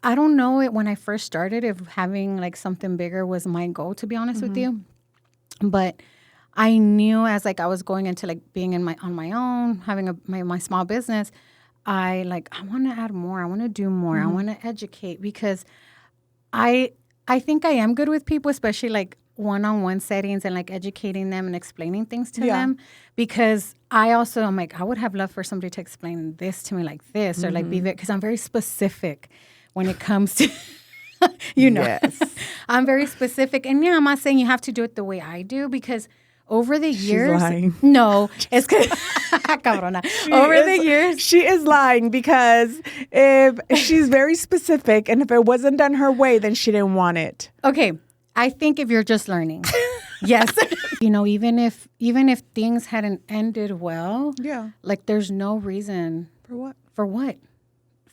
I don't know it when I first started if having like something bigger was my goal, to be honest with you. But I knew as like I was going into like being on my own, having my small business, I want to add more. I want to do more. I want to educate because I think I am good with people, especially like one-on-one settings and like educating them and explaining things to them, because I also am like, I would have loved for somebody to explain this to me like this, or like because I'm very specific when it comes to, Yes. I'm very specific. And I'm not saying you have to do it the way I do, because over the years, She's lying. No, it's because over the years, she is lying, because if she's very specific, and if it wasn't done her way, then she didn't want it. Okay, I think if you're just learning, yes, even if things hadn't ended well, like there's no reason For what?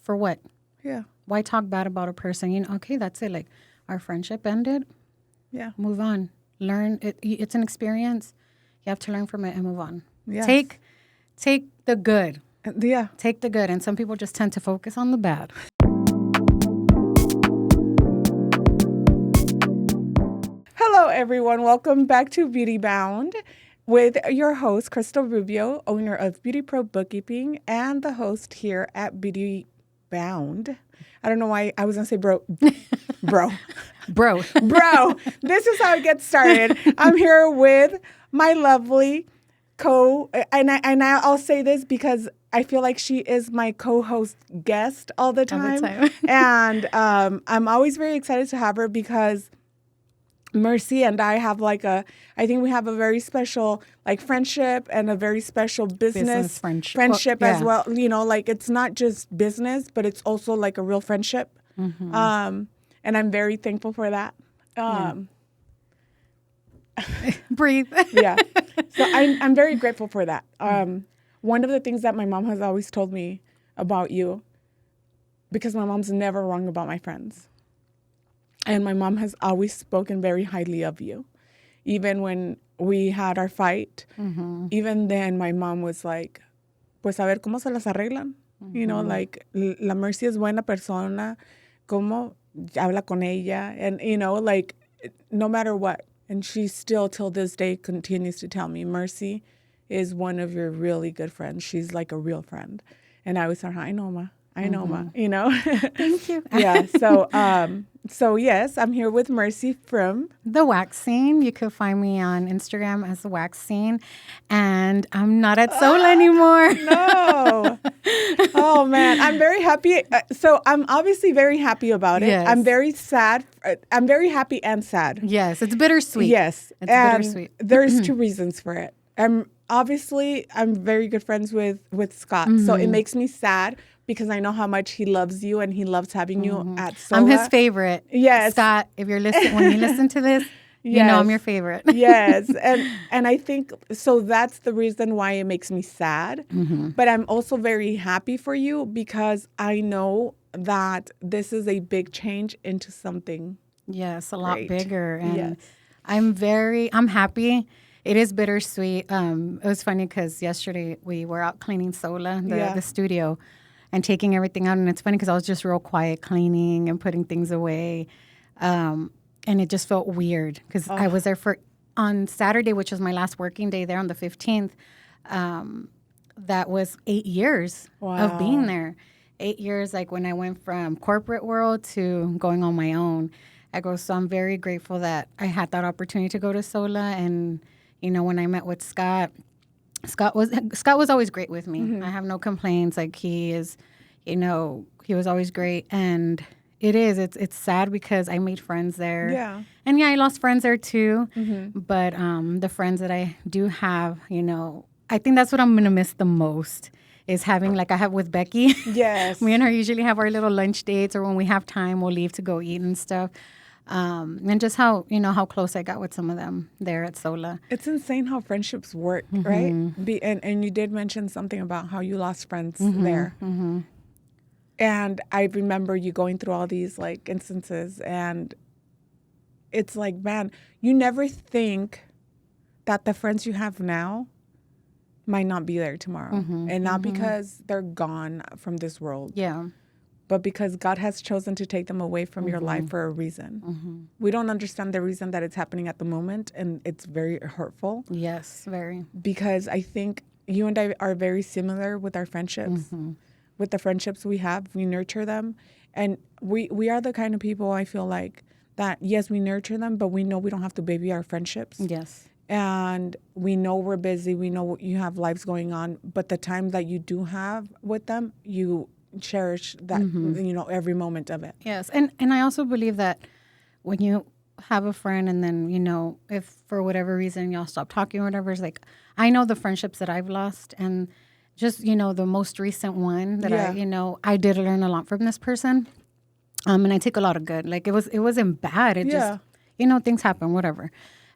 For what? Yeah. Why talk bad about a person? Okay, that's it. Like our friendship ended. Yeah. Move on. Learn it. It's an experience. You have to learn from it and move on. Yes. Take the good. Yeah. Take the good. And some people just tend to focus on the bad. Hello, everyone. Welcome back to Beauty Bound with your host, Cristal Rubio, owner of Beauty Pro Bookkeeping and the host here at Beauty Bound. I don't know why I was going to say bro. Bro. This is how it gets started. I'm here with my lovely and I'll say this because I feel like she is my co-host guest all the time. And I'm always very excited to have her because Mercy and I have I think we have a very special friendship and a very special business friendship as well. It's not just business, but it's also like a real friendship. And I'm very thankful for that. Breathe. Yeah. So I'm very grateful for that. One of the things that my mom has always told me about you, because my mom's never wrong about my friends. And my mom has always spoken very highly of you. Even when we had our fight, even then my mom was like, pues a ver cómo se las arreglan. La Mercy es buena persona, cómo habla con ella. And, no matter what. And she still, till this day, continues to tell me, Mercy is one of your really good friends. She's like a real friend. And I always tell her, I know, Ma. Thank you. Yeah. So yes, I'm here with Mercy from The Wax Scene. You can find me on Instagram as The Wax Scene. And I'm not at Sola anymore. No. Oh, man. I'm very happy. So I'm obviously very happy about it. Yes. I'm very sad. I'm very happy and sad. Yes. It's bittersweet. Yes. It's bittersweet. There's two reasons for it. I'm very good friends with Scott. So it makes me sad because I know how much he loves you and he loves having you at Sola. I'm his favorite. Yes. Scott, if you're listening, when you listen to this, you know I'm your favorite. Yes. And I think, so that's the reason why it makes me sad. But I'm also very happy for you because I know that this is a big change into something. Yes, a lot great. Bigger. And yes. I'm happy. It is bittersweet. It was funny because yesterday we were out cleaning Sola, the studio, and taking everything out. And it's funny because I was just real quiet cleaning and putting things away. And it just felt weird because I was there on Saturday, which was my last working day there on the 15th. That was 8 years of being there. 8 years, like when I went from corporate world to going on my own. So I'm very grateful that I had that opportunity to go to Sola. And, when I met with Scott was always great with me. I have no complaints. Like he is, he was always great. And it's sad because I made friends there. Yeah. And I lost friends there too. But the friends that I do have, I think that's what I'm going to miss the most is having, like I have with Becky. Yes. Me and her usually have our little lunch dates, or when we have time, we'll leave to go eat and stuff. And just how close I got with some of them there at Sola. It's insane how friendships work, right? And you did mention something about how you lost friends there. And I remember you going through all these instances, and it's like, man, you never think that the friends you have now might not be there tomorrow. And not because they're gone from this world. Yeah. but because God has chosen to take them away from your life for a reason. We don't understand the reason that it's happening at the moment, and it's very hurtful. Yes, very. Because I think you and I are very similar with our friendships. With the friendships we have, we nurture them. And we are the kind of people, I feel like, that, yes, we nurture them, but we know we don't have to baby our friendships. Yes. And we know we're busy. We know you have lives going on. But the time that you do have with them, you cherish that, every moment of it. Yes. And I also believe that when you have a friend and then, if for whatever reason y'all stop talking or whatever, it's like, I know the friendships that I've lost, and just, the most recent one that I did learn a lot from this person. And I take a lot of good. Like, it wasn't bad. It just, things happen, whatever.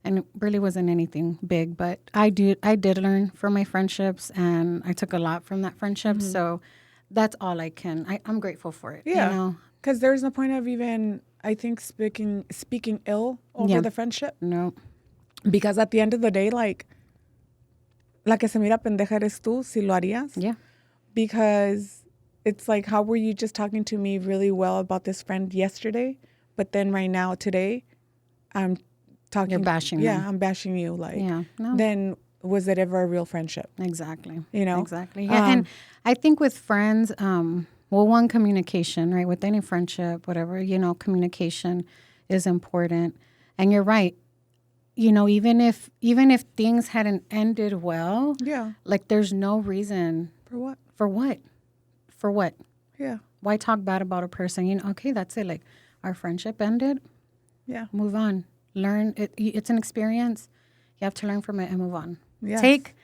And it really wasn't anything big, but I did learn from my friendships, and I took a lot from that friendship. So that's all I can. I'm grateful for it. Yeah. Because there's no point of even, I think, speaking ill over the friendship. No. Because at the end of the day, like, la que se mira pendeja eres tú, si lo harías. Yeah. Because it's like, how were you just talking to me really well about this friend yesterday, but then right now, today, I'm talking. You're bashing me. Yeah, them. I'm bashing you. Like, no. Then was it ever a real friendship? Exactly. Exactly. Yeah. And I think with friends, one, communication, right? With any friendship, whatever, communication is important. And you're right. Even if things hadn't ended well, like, there's no reason. For what? For what? Yeah. Why talk bad about a person? Okay, that's it. Like, our friendship ended. Yeah. Move on. Learn. It's an experience. You have to learn from it and move on. Yes. Take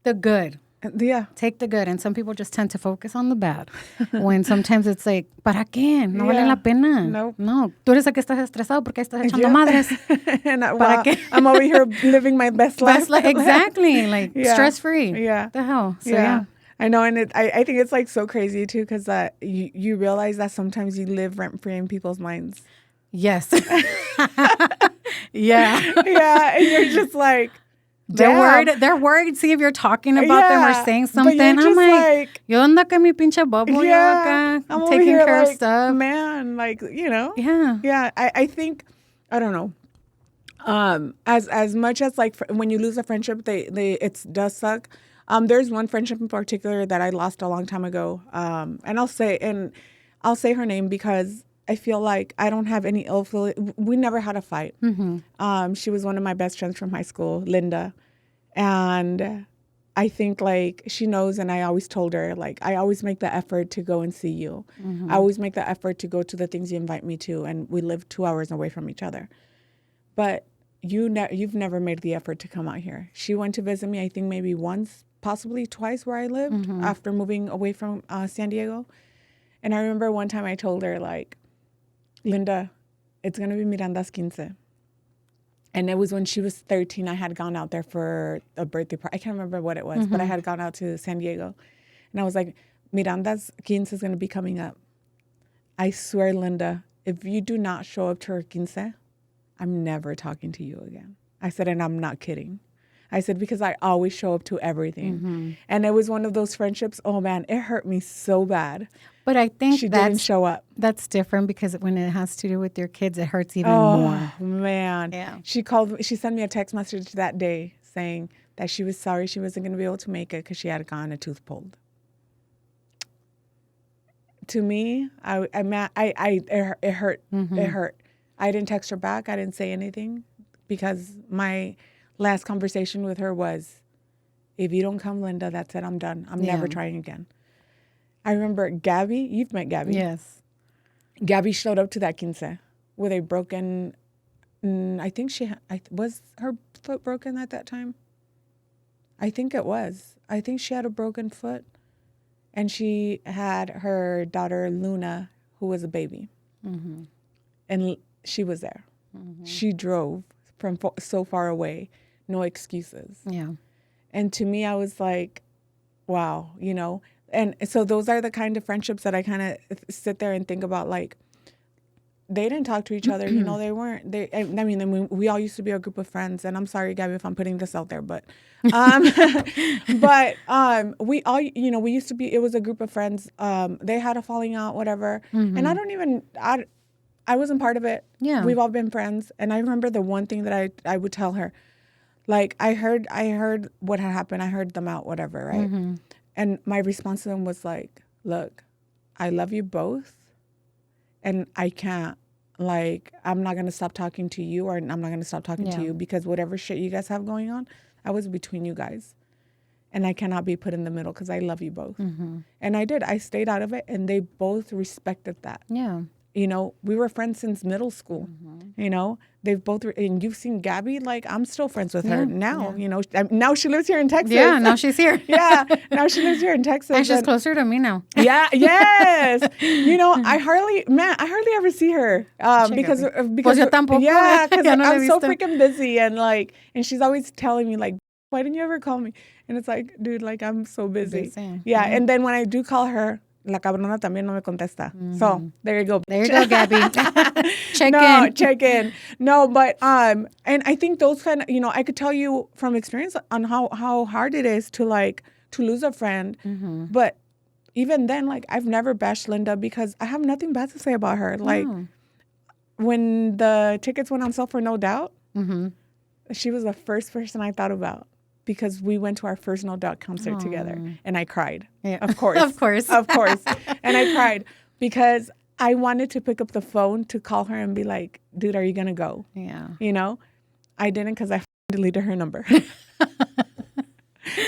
the good. Yeah. Take the good. And some people just tend to focus on the bad. When sometimes it's like, ¿para qué? No vale la pena. Nope. No. Tú eres el que estás estresado porque estás echando madres. And ¿para qué? I'm over here living my best life. Exactly. Like, stress-free. Yeah. The hell. So, yeah. I know. And I think it's, like, so crazy, too, because you realize that sometimes you live rent-free in people's minds. Yes. Yeah. Yeah. And you're just like, they're worried. See if you're talking about them or saying something. I'm like, yo ando que mi pinche bubble, yo acá, I'm taking here, care like, of stuff. Man, like, Yeah. Yeah. I think, I don't know. As much as, like, when you lose a friendship, it does suck. There's one friendship in particular that I lost a long time ago. And I'll say her name because I feel like I don't have any ill feeling. We never had a fight. She was one of my best friends from high school, Linda. And I think, like, she knows, and I always told her, like, I always make the effort to go and see you. I always make the effort to go to the things you invite me to, and we live 2 hours away from each other. But you've never made the effort to come out here. She went to visit me, I think, maybe once, possibly twice, where I lived after moving away from San Diego. And I remember one time I told her, like, Linda, it's going to be Miranda's quince. And it was when she was 13. I had gone out there for a birthday party. I can't remember what it was, but I had gone out to San Diego. And I was like, Miranda's quince is going to be coming up. I swear, Linda, if you do not show up to her quince, I'm never talking to you again. I said, and I'm not kidding. I said, because I always show up to everything. And it was one of those friendships, oh, man, it hurt me so bad. But I think she didn't show up. That's different because when it has to do with your kids, it hurts even more. Oh, man. Yeah. She sent me a text message that day saying that she was sorry she wasn't going to be able to make it because she had gotten a tooth pulled. To me, it hurt. It hurt. I didn't text her back. I didn't say anything because my last conversation with her was, if you don't come, Linda, that's it. I'm done. I'm never trying again. I remember Gabby. You've met Gabby. Yes. Gabby showed up to that quince with a broken, I think was her foot broken at that time? I think it was. I think she had a broken foot. And she had her daughter, Luna, who was a baby. And she was there. She drove from so far away. No excuses. Yeah. And to me, I was like, wow, And so those are the kind of friendships that I kind of sit there and think about, like, they didn't talk to each other. They weren't. I mean, we all used to be a group of friends. And I'm sorry, Gabby, if I'm putting this out there, but, we all, we used to be. It was a group of friends. They had a falling out, whatever. And I wasn't part of it. Yeah, we've all been friends. And I remember the one thing that I would tell her, like I heard what had happened. I heard them out, whatever, right? And my response to them was like, look, I love you both. And I can't, like, I'm not going to stop talking to you, or I'm not going to stop talking to you, because whatever shit you guys have going on, I was between you guys. And I cannot be put in the middle because I love you both. And I did. I stayed out of it, and they both respected that. Yeah. We were friends since middle school. They've both, and you've seen Gabby, like, I'm still friends with her now. Now she lives here in Texas. Yeah, now she's here. Now she lives here in Texas. And she's closer to me now. Yeah, yes. I hardly ever see her because Pues yo tampoco. Yeah, because I'm so freaking busy, and she's always telling me, like, why didn't you ever call me? And it's like, dude, like, I'm so busy. Yeah, and then when I do call her, la cabrona también no me contesta. So there you go. There you go, Gabby. Check in. No, but and I think those kind of, I could tell you from experience on how hard it is to lose a friend. But even then, like, I've never bashed Linda because I have nothing bad to say about her. Like, when the tickets went on sale for No Doubt, she was the first person I thought about. Because we went to our first No Doubt concert together, and I cried. Yeah. Of course. Of course. And I cried because I wanted to pick up the phone to call her and be like, dude, are you going to go? Yeah. I didn't because I deleted her number.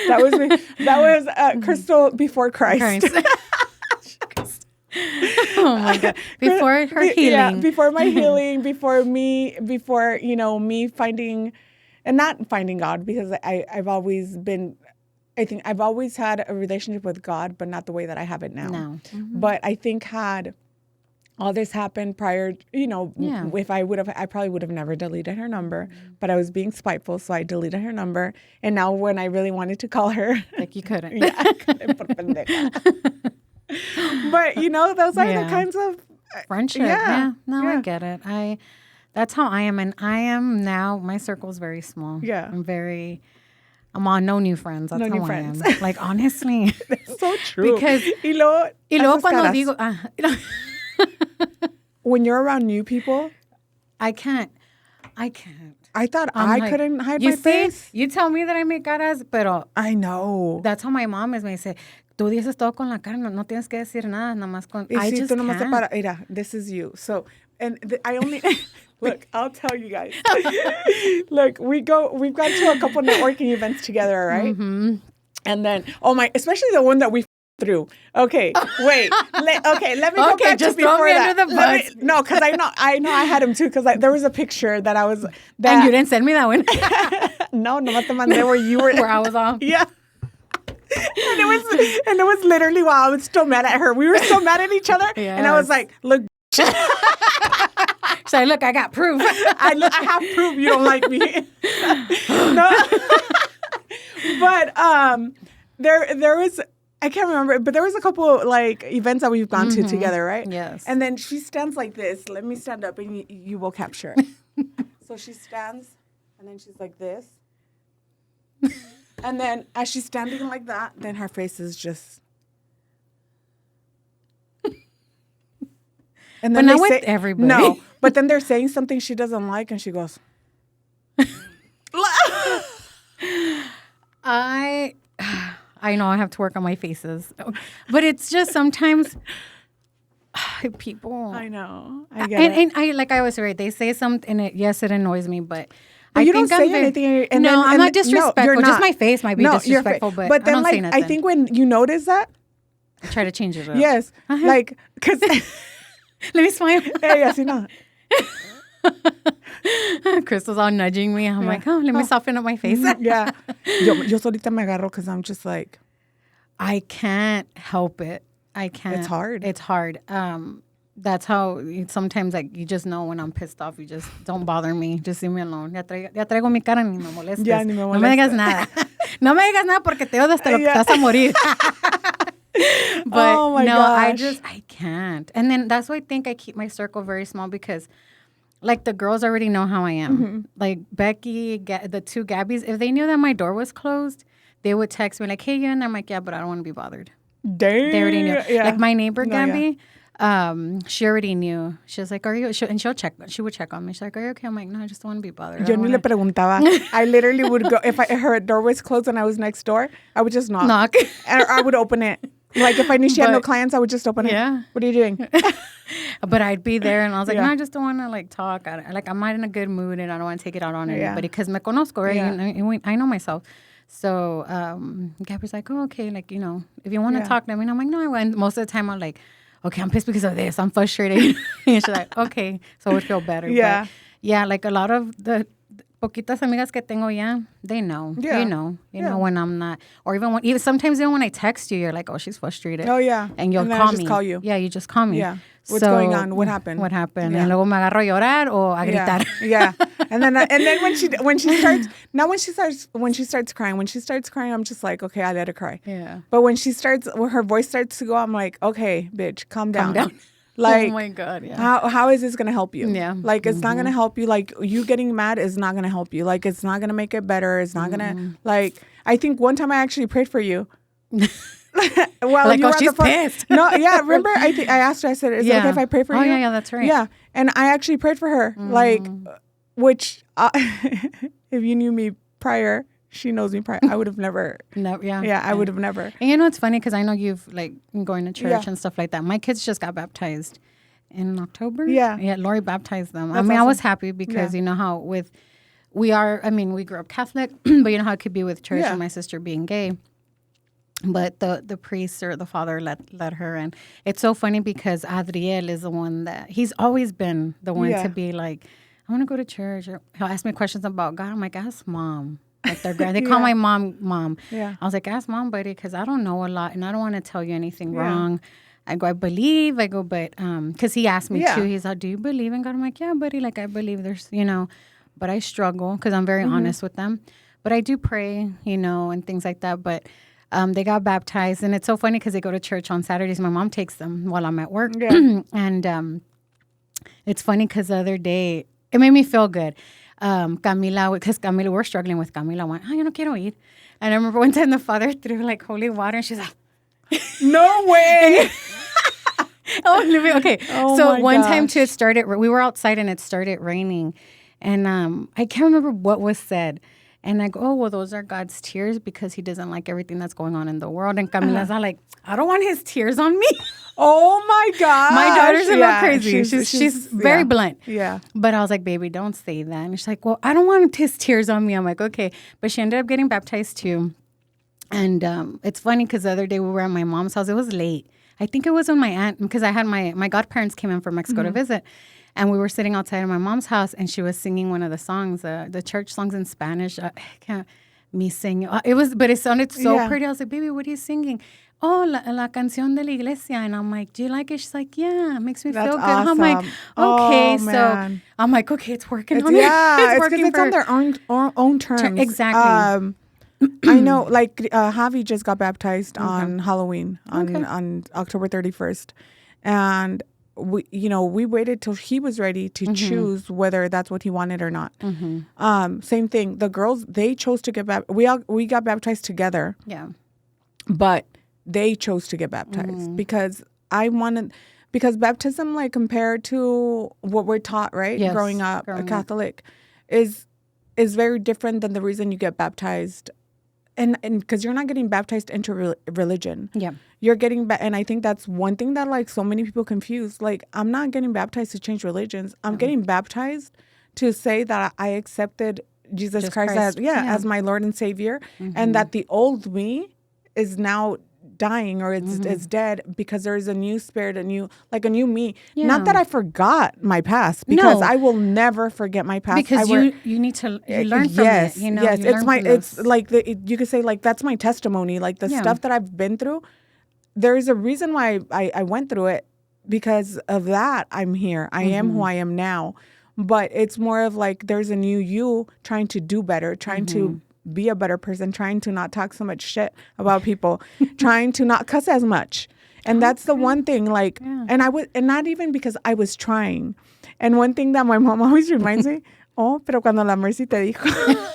That was Cristal before Christ. Oh my God. Before her healing. Yeah, before my healing, before me finding... And not finding God, because I've always had a relationship with God, but not the way that I have it now. No. But I think had all this happened prior, if I probably would have never deleted her number, but I was being spiteful, so I deleted her number. And now when I really wanted to call her. Like, you couldn't. Yeah, I couldn't, por pendeja. But, those are the kinds of. Friendship. Yeah. No, I get it. That's how I am. And I am now, my circle is very small. Yeah. I'm on no new friends. That's how I am. Like, honestly. That's so true. Because, y luego cuando digo, when you're around new people. I can't. I thought I couldn't hide my face. You tell me that I make caras, pero. I know. That's how my mom is. Me dice, tú dices todo con la cara, no tienes que decir nada, nada más con. I just can't. Mira, this is you. So, and I only. Look, I'll tell you guys. Look, we've gone to a couple networking events together, right? And then, especially the one that we through. Okay, wait. Let me go back just to before throw me that. Under the bus. No, because I know I had him too. Because there was a picture that I was. And you didn't send me that one. No te mandé where you were. Where I was off. Yeah. And it was literally while I was still mad at her. We were still mad at each other, and I was like, "Look." So look, I got proof. I have proof you don't like me. No. But there was, I can't remember, but there was a couple like events that we've gone to together, right? Yes. And then she stands like this. Let me stand up, and you will capture it. So she stands, and then she's like this. And then as she's standing like that, then her face is just. And then but not with everybody. No, but then they're saying something she doesn't like, and she goes. I know I have to work on my faces, but it's just sometimes people. I know. I get it. And I always say, they say something, and it annoys me, but you don't say anything. I'm not disrespectful. No, you're not. Just my face might be disrespectful, but then, I don't say nothing. I think when you notice that, I try to change it up. Yes, like because. Let me smile. Hey, así no. Cristal's all nudging me. I'm like, let me soften up my face. Yeah. Yo solita me agarro because I'm just like. I can't help it. I can't. It's hard. It's hard. That's how sometimes, like, you just know when I'm pissed off. You just don't bother me. Just leave me alone. Ya traigo mi cara, ni me molestes. Ya, ni me molestes. No me digas nada. No me digas nada porque te odio hasta lo que te vas a morir. But oh my no, gosh. I can't. And then that's why I think I keep my circle very small because like the girls already know how I am. Like Becky, the two Gabbies, if they knew that my door was closed, they would text me like, "Hey, you in there?" I'm like, "Yeah, but I don't want to be bothered." Dang. They already knew. Yeah. Like my neighbor No, yeah. Gabby, she already knew. She was like, "Are you?" And she'll check. She would check on me. She's like, "Are you okay?" I'm like, "No, I just don't want to be bothered." Yo ni le preguntaba. I literally would go, if her door was closed and I was next door, I would just knock. And I would open it. Like if I knew she had no clients, I would just open it. What are you doing? But I'd be there and I was like, no, I just don't want to like talk. I'm not in a good mood and I don't want to take it out on anybody because me conozco, right? And I know myself. So Gabby's like, oh, okay, like, you know, if you want to talk to me, and I'm like, no, I won't. Most of the time I'm like, okay, I'm pissed because of this. I'm frustrated. And she's like, okay, so it would feel better. Yeah. But yeah, like a lot of the poquitas amigas que tengo ya, they know. Yeah. You know when I'm not, or even sometimes when I text you, you're like, oh, she's frustrated. Oh, yeah. And you'll and then call I just me. call you. Yeah, you just call me. Yeah. What's going on? What happened? What happened? Yeah. And luego me agarro a llorar o a gritar. Yeah. And then when she starts crying, I'm just like, okay, I let her cry. Yeah. But when her voice starts to go, I'm like, okay, bitch, calm down. Like, oh my God, yeah. How is this going to help you? Yeah. Like, it's not going to help you. Like, you getting mad is not going to help you. Like, it's not going to make it better. It's not going to, like, I think one time I actually prayed for you. Well, like, she's pissed. No, yeah, remember? I asked her, I said, is it okay if I pray for you? Oh, yeah, that's right. Yeah. And I actually prayed for her. Like, which, if you knew me prior, she knows me prior, I would have never. No, I would have never. And you know, it's funny because I know you've like been going to church and stuff like that. My kids just got baptized in October. Yeah. Yeah, Lori baptized them. That's I mean, awesome. I was happy because you know how we grew up Catholic, but you know how it could be with church and my sister being gay. But the priest or the father let her in. It's so funny because Adriel is the one that he's always been the one to be like, I want to go to church. Or he'll ask me questions about God. I'm like, ask mom. Like they call my mom. Yeah. I was like, ask mom, buddy, because I don't know a lot and I don't want to tell you anything wrong. I go, but because he asked me too. He's like, do you believe in God? I'm like, yeah, buddy. Like I believe there's, but I struggle because I'm very honest with them. But I do pray, and things like that. But they got baptized, and it's so funny because they go to church on Saturdays. My mom takes them while I'm at work, and it's funny because the other day it made me feel good. Camila, because Camila, we're struggling with Camila. Went, yo no quiero ir. And I remember one time the father threw like holy water, and she's like, no way. Okay. So one time too, we were outside and it started raining, and I can't remember what was said. And I go, oh, well, those are God's tears because he doesn't like everything that's going on in the world. And Camila's like, I don't want his tears on me. Oh, my God. My daughter's a little crazy. She's very blunt. Yeah. But I was like, baby, don't say that. And she's like, well, I don't want his tears on me. I'm like, okay. But she ended up getting baptized too. And it's funny because the other day we were at my mom's house. It was late. I think it was when my aunt, because I had my godparents came in from Mexico to visit. And we were sitting outside of my mom's house, and she was singing one of the songs, the church songs in Spanish. I can't me sing. But it sounded so pretty. I was like, baby, what are you singing? Oh, la canción de la iglesia. And I'm like, do you like it? She's like, yeah, it makes me feel good. Awesome. I'm like, okay. So I'm like, okay, it's working on it. Yeah, it's working it's on their own terms. Exactly. I know, like Javi just got baptized on Halloween on October 31st. And we waited till he was ready to choose whether that's what he wanted or not. Same thing. The girls, they chose to get baptized. We got baptized together. Yeah. But they chose to get baptized because because baptism, like compared to what we're taught, right? Yes, growing up Catholic is very different than the reason you get baptized. And because you're not getting baptized into religion. Yeah. You're getting and I think that's one thing that like so many people confuse. Like, I'm not getting baptized to change religions. I'm getting baptized to say that I accepted Jesus Christ as my Lord and Savior, and that the old me is now dying or it's dead because there is a new spirit, a new me. Yeah. Not that I forgot my past, because I will never forget my past. Because you need to learn from it. Yes, it's like you could say like that's my testimony. Like the stuff that I've been through, there is a reason why I went through it. Because of that, I'm here. I am who I am now. But it's more of like there's a new you trying to do better, trying to be a better person, trying to not talk so much shit about people, trying to not cuss as much. And that's the one thing, like, and not even because I was trying. And one thing that my mom always reminds me, pero cuando la Mercy te dijo.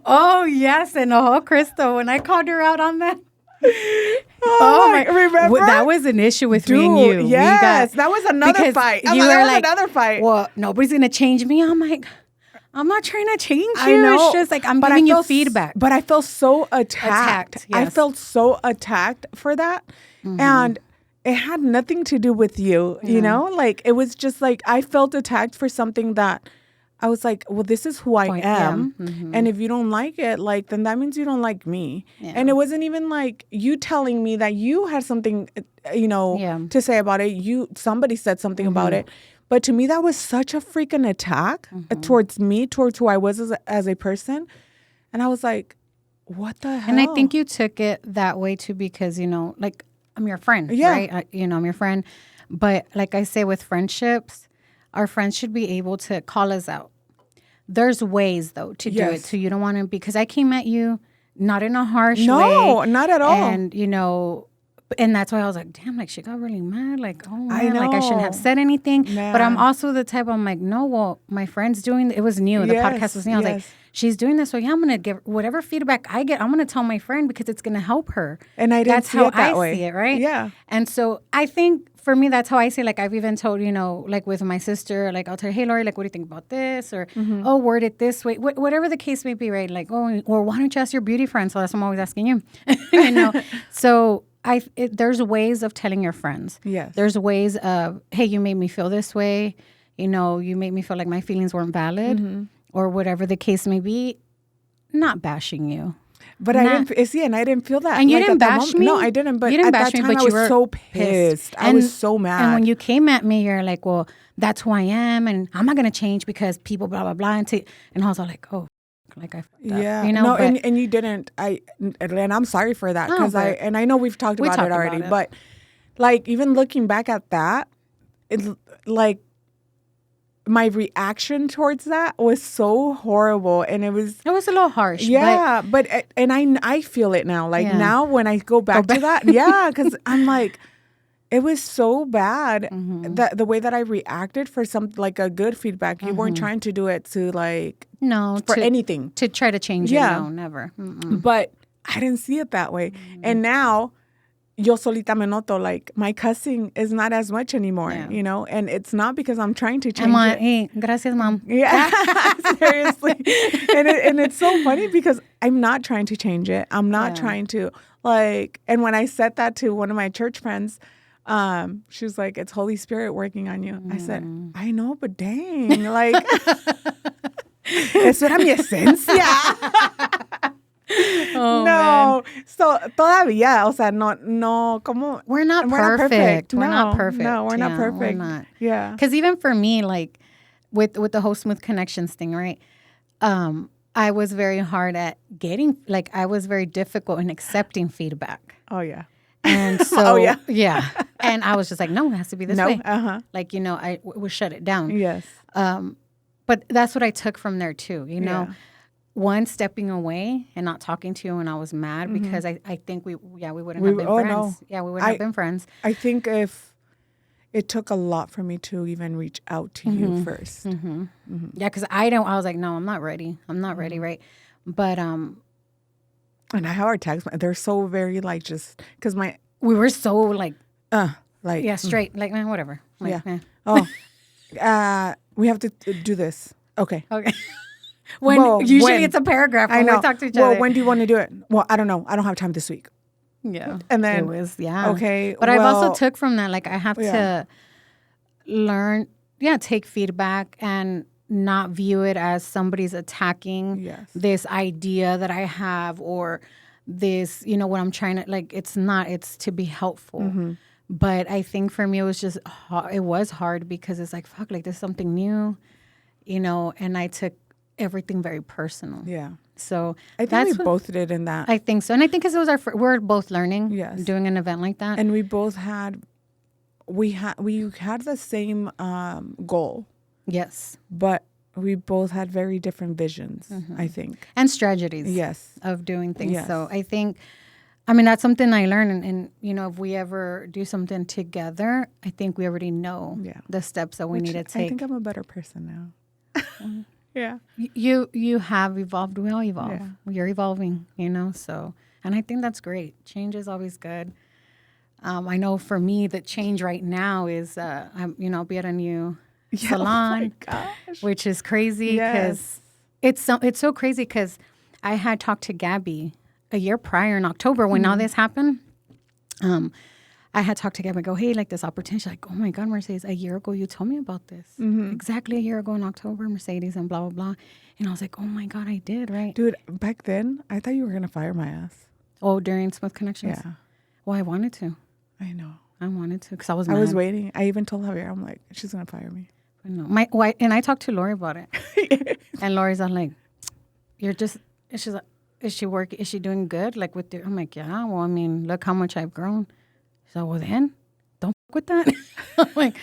Oh, yes, enojó Cristal when I called her out on that. Remember? That was an issue with me and you. Yes, that was another fight. You were like, another fight. Well, nobody's going to change me. I'm like, I'm not trying to change you. I know, it's just like I'm giving you feedback. But I felt so attacked. Yes. I felt so attacked for that. And it had nothing to do with you, you know? Like, it was just like I felt attacked for something that I was like, well, this is who I am. And if you don't like it, like, then that means you don't like me. Yeah. And it wasn't even like you telling me that you had something, you know, to say about it. Somebody said something about it. But to me, that was such a freaking attack towards me, towards who I was as a person. And I was like, what the hell? And I think you took it that way too because, you know, like, I'm your friend, right? I'm your friend. But like I say with friendships, our friends should be able to call us out. There's ways, though, to do it. So you don't want to, because I came at you not in a harsh way. No, not at all. And, you know, and that's why I was like, damn, like she got really mad. Like, oh, man, like I shouldn't have said anything. Man. But I'm also the type, I'm like, no, well, my friend's doing, it was new. The podcast was new. I was like, she's doing this. So yeah, I'm going to give whatever feedback I get, I'm going to tell my friend because it's going to help her. And I didn't see it that way. That's how I see it, right? Yeah. And so I think for me, that's how I say, like, I've even told, you know, like with my sister, like, I'll tell her, hey, Lori, like, what do you think about this? Or, oh, word it this way. Whatever the case may be, right? Like, oh, or why don't you ask your beauty friend? So that's what I'm always asking you. You know? So there's ways of telling your friends. Yes. There's ways of, hey, you made me feel this way. You know, you made me feel like my feelings weren't valid. Or whatever the case may be. Not bashing you. But I didn't feel that. And you didn't bash me? No, I didn't. But you didn't at bash that time, me, but I was so pissed. I was so mad. And when you came at me, you're like, well, that's who I am. And I'm not going to change because people blah, blah, blah. And I was all like, oh, like I fucked up. Yeah. You know? No, and you didn't. And I'm sorry for that. Because I know we've talked about it already. But like, even looking back at that, it's like, my reaction towards that was so horrible, and it was a little harsh. Yeah, but I feel it now. Like now, when I go back to that, because I'm like, it was so bad that the way that I reacted for some like a good feedback. You weren't trying to do it to like anything to try to change it. No, never. But I didn't see it that way, and now. Yo solita me noto, like my cussing is not as much anymore, you know, and it's not because I'm trying to change it. Hey, gracias, mom. Yeah, seriously. And it's so funny because I'm not trying to change it. I'm not trying to like, and when I said that to one of my church friends, she was like, it's Holy Spirit working on you. I said, I know, but dang, like, eso era mi esencia. Oh, no, man. So todavía, o sea, no, como we're not perfect. We're not perfect. No, we're not perfect. We're not. Yeah, because even for me, like with the whole smooth connections thing, right? I was very hard at I was very difficult in accepting feedback. Oh yeah, and so yeah, and I was just like, no, it has to be this way. Like you know, I would shut it down. Yes. But that's what I took from there too. You know. One, stepping away and not talking to you when I was mad because I think we wouldn't have been friends. No. Yeah, we wouldn't have been friends. I think if it took a lot for me to even reach out to you first. Yeah, because I was like, no, I'm not ready. I'm not ready, right? But and I have our tags. They're so very like just because we were so like straight like man, whatever. Like, we have to do this. Okay. Usually it's a paragraph when we talk to each other. Well, when do you want to do it? Well, I don't know. I don't have time this week. Yeah. And then it was, okay. But I've also took from that, like I have to learn, take feedback and not view it as somebody's attacking this idea that I have or this, you know, what I'm trying to, like, it's not, it's to be helpful. But I think for me, it was hard because it's like, fuck, like there's something new, you know, and I took everything very personal. Yeah. So I think we both did in that. I think so. And I think because it was we're both learning, doing an event like that. And we both had the same goal. Yes. But we both had very different visions, I think. And strategies. Yes. Of doing things. Yes. So I think, that's something I learned. And if we ever do something together, I think we already know the steps that we need to take. I think I'm a better person now. Yeah. You have evolved. We all evolve. Yeah. You're evolving, so, and I think that's great. Change is always good. I know for me, the change right now is, I'll be at a new salon, which is crazy because it's so crazy because I had talked to Gabby a year prior in October when all this happened. I had talked to Gabby, go, hey, like this opportunity. She's like, oh my God, Mercedes, a year ago you told me about this. Exactly a year ago in October, Mercedes and blah, blah, blah. And I was like, oh my God, I did, right? Dude, back then, I thought you were going to fire my ass. Oh, during Smooth Connections? Yeah. Well, I wanted to. I know. I wanted to because I was mad. I was waiting. I even told Javier, I'm like, she's going to fire me. No, and I talked to Lori about it. And Lori's like, she's like, is she doing good? Like with I'm like, yeah, well, look how much I've grown. So, well then, don't fuck with that. I'm like,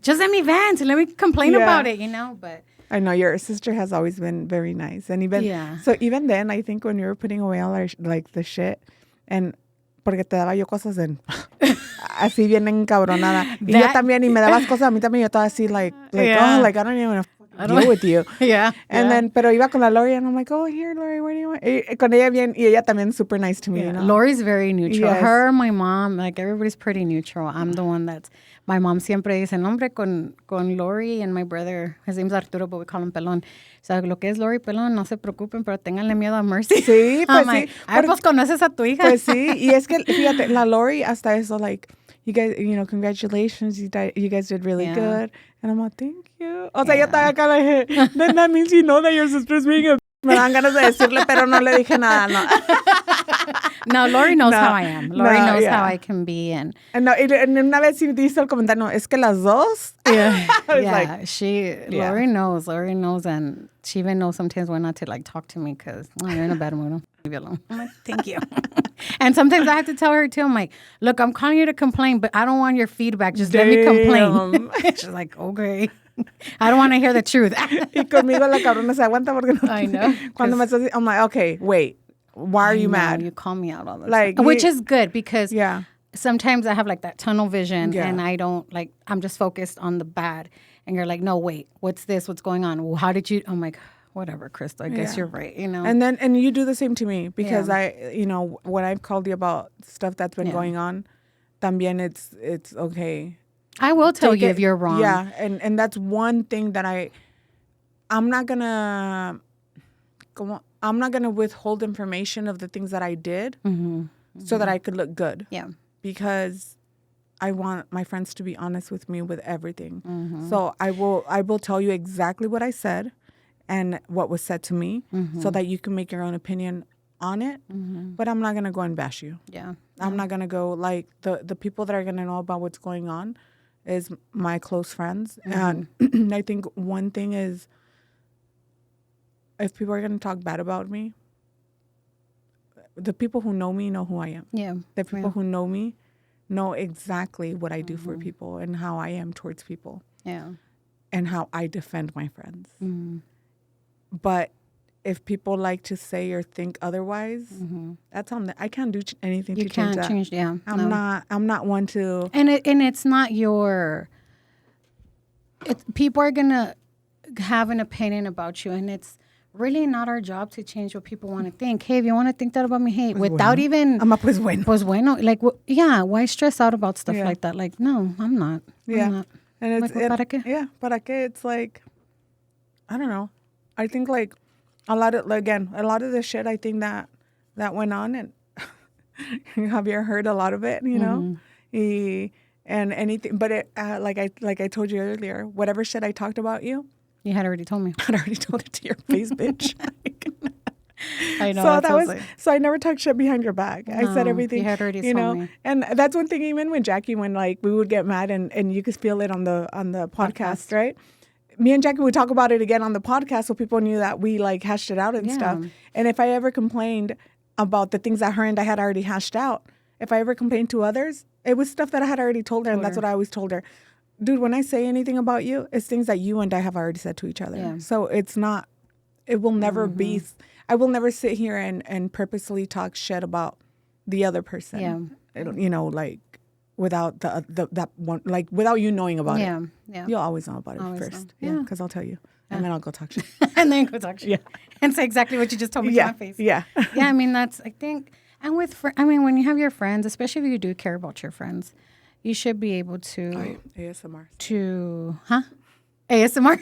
just let me vent and let me complain about it, but. I know your sister has always been very nice. And even then, I think when you were putting away all our, like the shit and porque te daba yo cosas así bien encabronada. Y yo también, y me dabas cosas a mí también, yo estaba así like oh, like I don't even deal with you. And then, pero iba con la Lori and I'm like, oh, here, Lori, where do you want? Y con ella bien, y ella también super nice to me, Lori's very neutral. Yes. Her, my mom, like everybody's pretty neutral. I'm the one my mom siempre dice, nombre con Lori and my brother, his name's Arturo, but we call him Pelón. So, lo que es Lori Pelón, no se preocupen, pero ténganle miedo a Mercy. Sí, pues sí. Pues conoces a tu hija. Pues sí, y es que, fíjate, la Lori hasta eso, like, you guys, congratulations, you guys did really good. And I'm like, thank you. O sea, yo estaba acá, like, then that means you know that your sister's being a... Me dan ganas de decirle, pero no le dije nada, no. No, Lori knows how I am. Lori knows how I can be. And no, and una vez sí dice el comentario, no, es que las dos. Lori knows. Lori knows, and she even knows sometimes when not to like talk to me because you're in a bad mood. Leave you alone. I'm like, thank you. And sometimes I have to tell her too. I'm like, look, I'm calling you to complain, but I don't want your feedback. Just let me complain. She's like, okay. I don't want to hear the truth. Y conmigo la cabrona se aguanta porque no. I know. Cuando me estás, I'm like, okay, wait. Why are you mad? You call me out all the time. Which is good because sometimes I have like that tunnel vision and I don't like, I'm just focused on the bad. And you're like, no, wait, what's this? What's going on? Well, how did you? I'm like, whatever, Cristal, I guess you're right, And you do the same to me because I, when I've called you about stuff that's been going on, también it's okay. I will tell you if you're wrong. Yeah, and that's one thing that I'm not gonna withhold information of the things that I did so that I could look good. Yeah. Because I want my friends to be honest with me with everything. So I will tell you exactly what I said and what was said to me so that you can make your own opinion on it. But I'm not gonna go and bash you. Yeah. I'm not gonna go like the people that are gonna know about what's going on is my close friends. And I think one thing is if people are going to talk bad about me, the people who know me know who I am. Yeah. The people who know me know exactly what I do for people and how I am towards people. Yeah. And how I defend my friends. But if people like to say or think otherwise, that's on them. I can't do anything to change that. You can't change, I'm not one to... And it's not your... people are going to have an opinion about you, and it's really not our job to change what people want to think. Hey, if you want to think that about me, hey, pues without bueno. even... pues bueno. Pues bueno. Like, why stress out about stuff like that? Like, no, I'm not. I'm not. And it's... ¿para qué? Yeah, ¿para qué? It's like... I don't know. I think like... a lot of the shit I think that went on, and Javier heard a lot of it, and anything, but it, like I told you earlier, whatever shit I talked about you had already told me. I'd already told it to your face, bitch. I know. So that was so I never talked shit behind your back. No, I said everything. You had already told me. And that's one thing. Even when Jackie, when like we would get mad, and you could feel it on the podcast, right? Me and Jackie would talk about it again on the podcast so people knew that we like hashed it out and stuff. And if I ever complained about the things that her and I had already hashed out, if I ever complained to others, it was stuff that I had already told her, and that's what I always told her. dude, when I say anything about you, it's things that you and I have already said to each other. Yeah. So it's not, it will never be, I will never sit here and purposely talk shit about the other person. Yeah. You know, like without that one, like without you knowing about it. Yeah. You'll always know about it Always first. know. Yeah. Because I'll tell you. And then I'll go talk shit. And then go talk shit. Yeah. And say exactly what you just told me to my face. Yeah. Yeah, I mean, that's, I think, and when you have your friends, especially if you do care about your friends, you should be able to. ASMR. ASMR?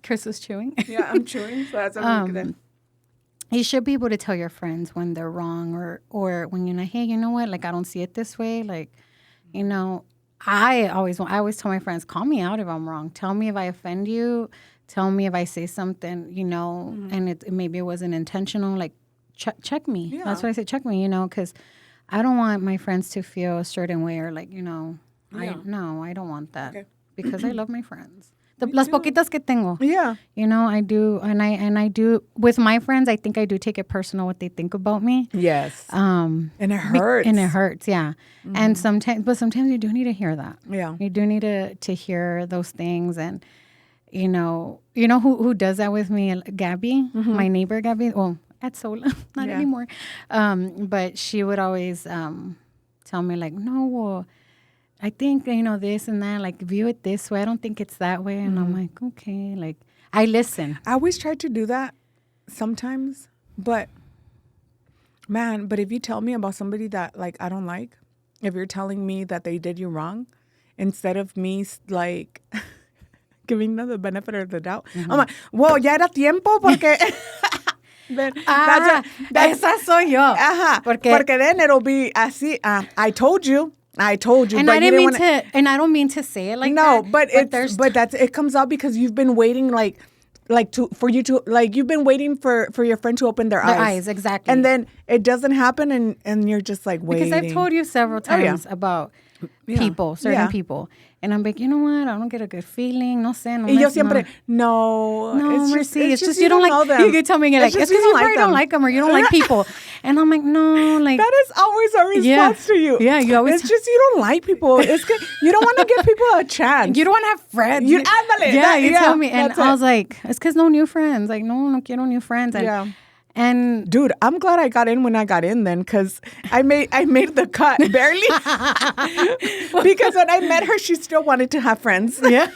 Chris was chewing. Yeah, I'm chewing. So that's good. You should be able to tell your friends when they're wrong or when you're like, hey, you know what? Like, I don't see it this way. Like, you know, I always tell my friends, call me out if I'm wrong. Tell me if I offend you. Tell me if I say something, you know, and maybe it wasn't intentional. Like, check me. Yeah. That's why I say check me, you know, because I don't want my friends to feel a certain way or like, you know, I don't want that. Okay. Because I love my friends. Las poquitas que tengo. Yeah. You know, I do. And I do. With my friends, I think I do take it personal what they think about me. Yes. And it hurts. And it hurts, yeah. And sometimes you do need to hear that. Yeah. You do need to hear those things. And, you know who does that with me? Gabby, my neighbor, Gabby. Well, at Sola, not anymore. But she would always tell me, like, no, well, I think, you know, this and that, like, view it this way. I don't think it's that way. And I'm like, okay. Like, I listen. I always try to do that sometimes. But, man, if you tell me about somebody that, like, I don't like, if you're telling me that they did you wrong, instead of me, like, giving them the benefit of the doubt, I'm like, well, ya era tiempo porque... Esa soy yo. Porque then it'll be así. I told you. And but I didn't mean to. And I don't mean to say it like that. No, but it comes out because you've been waiting you've been waiting for your friend to open their eyes. Exactly. And then it doesn't happen, and you're just like waiting. Because I've told you several times about people, certain people. And I'm like, you know what? I don't get a good feeling. No sé. No, y yo siempre, no, Mercy. It's just you don't like them. You can tell me, like, it's because you probably don't like them or you don't like people. And I'm like, no, like. That is always our response to you. Yeah, you always. It's just you don't like people. It's good. You don't want to give people a chance. You don't want to have friends. You tell me. And I was like, it's because no new friends. Like, no quiero new friends. And, and dude, I'm glad I got in when I got in then, because I made the cut barely. Because when I met her, she still wanted to have friends. No,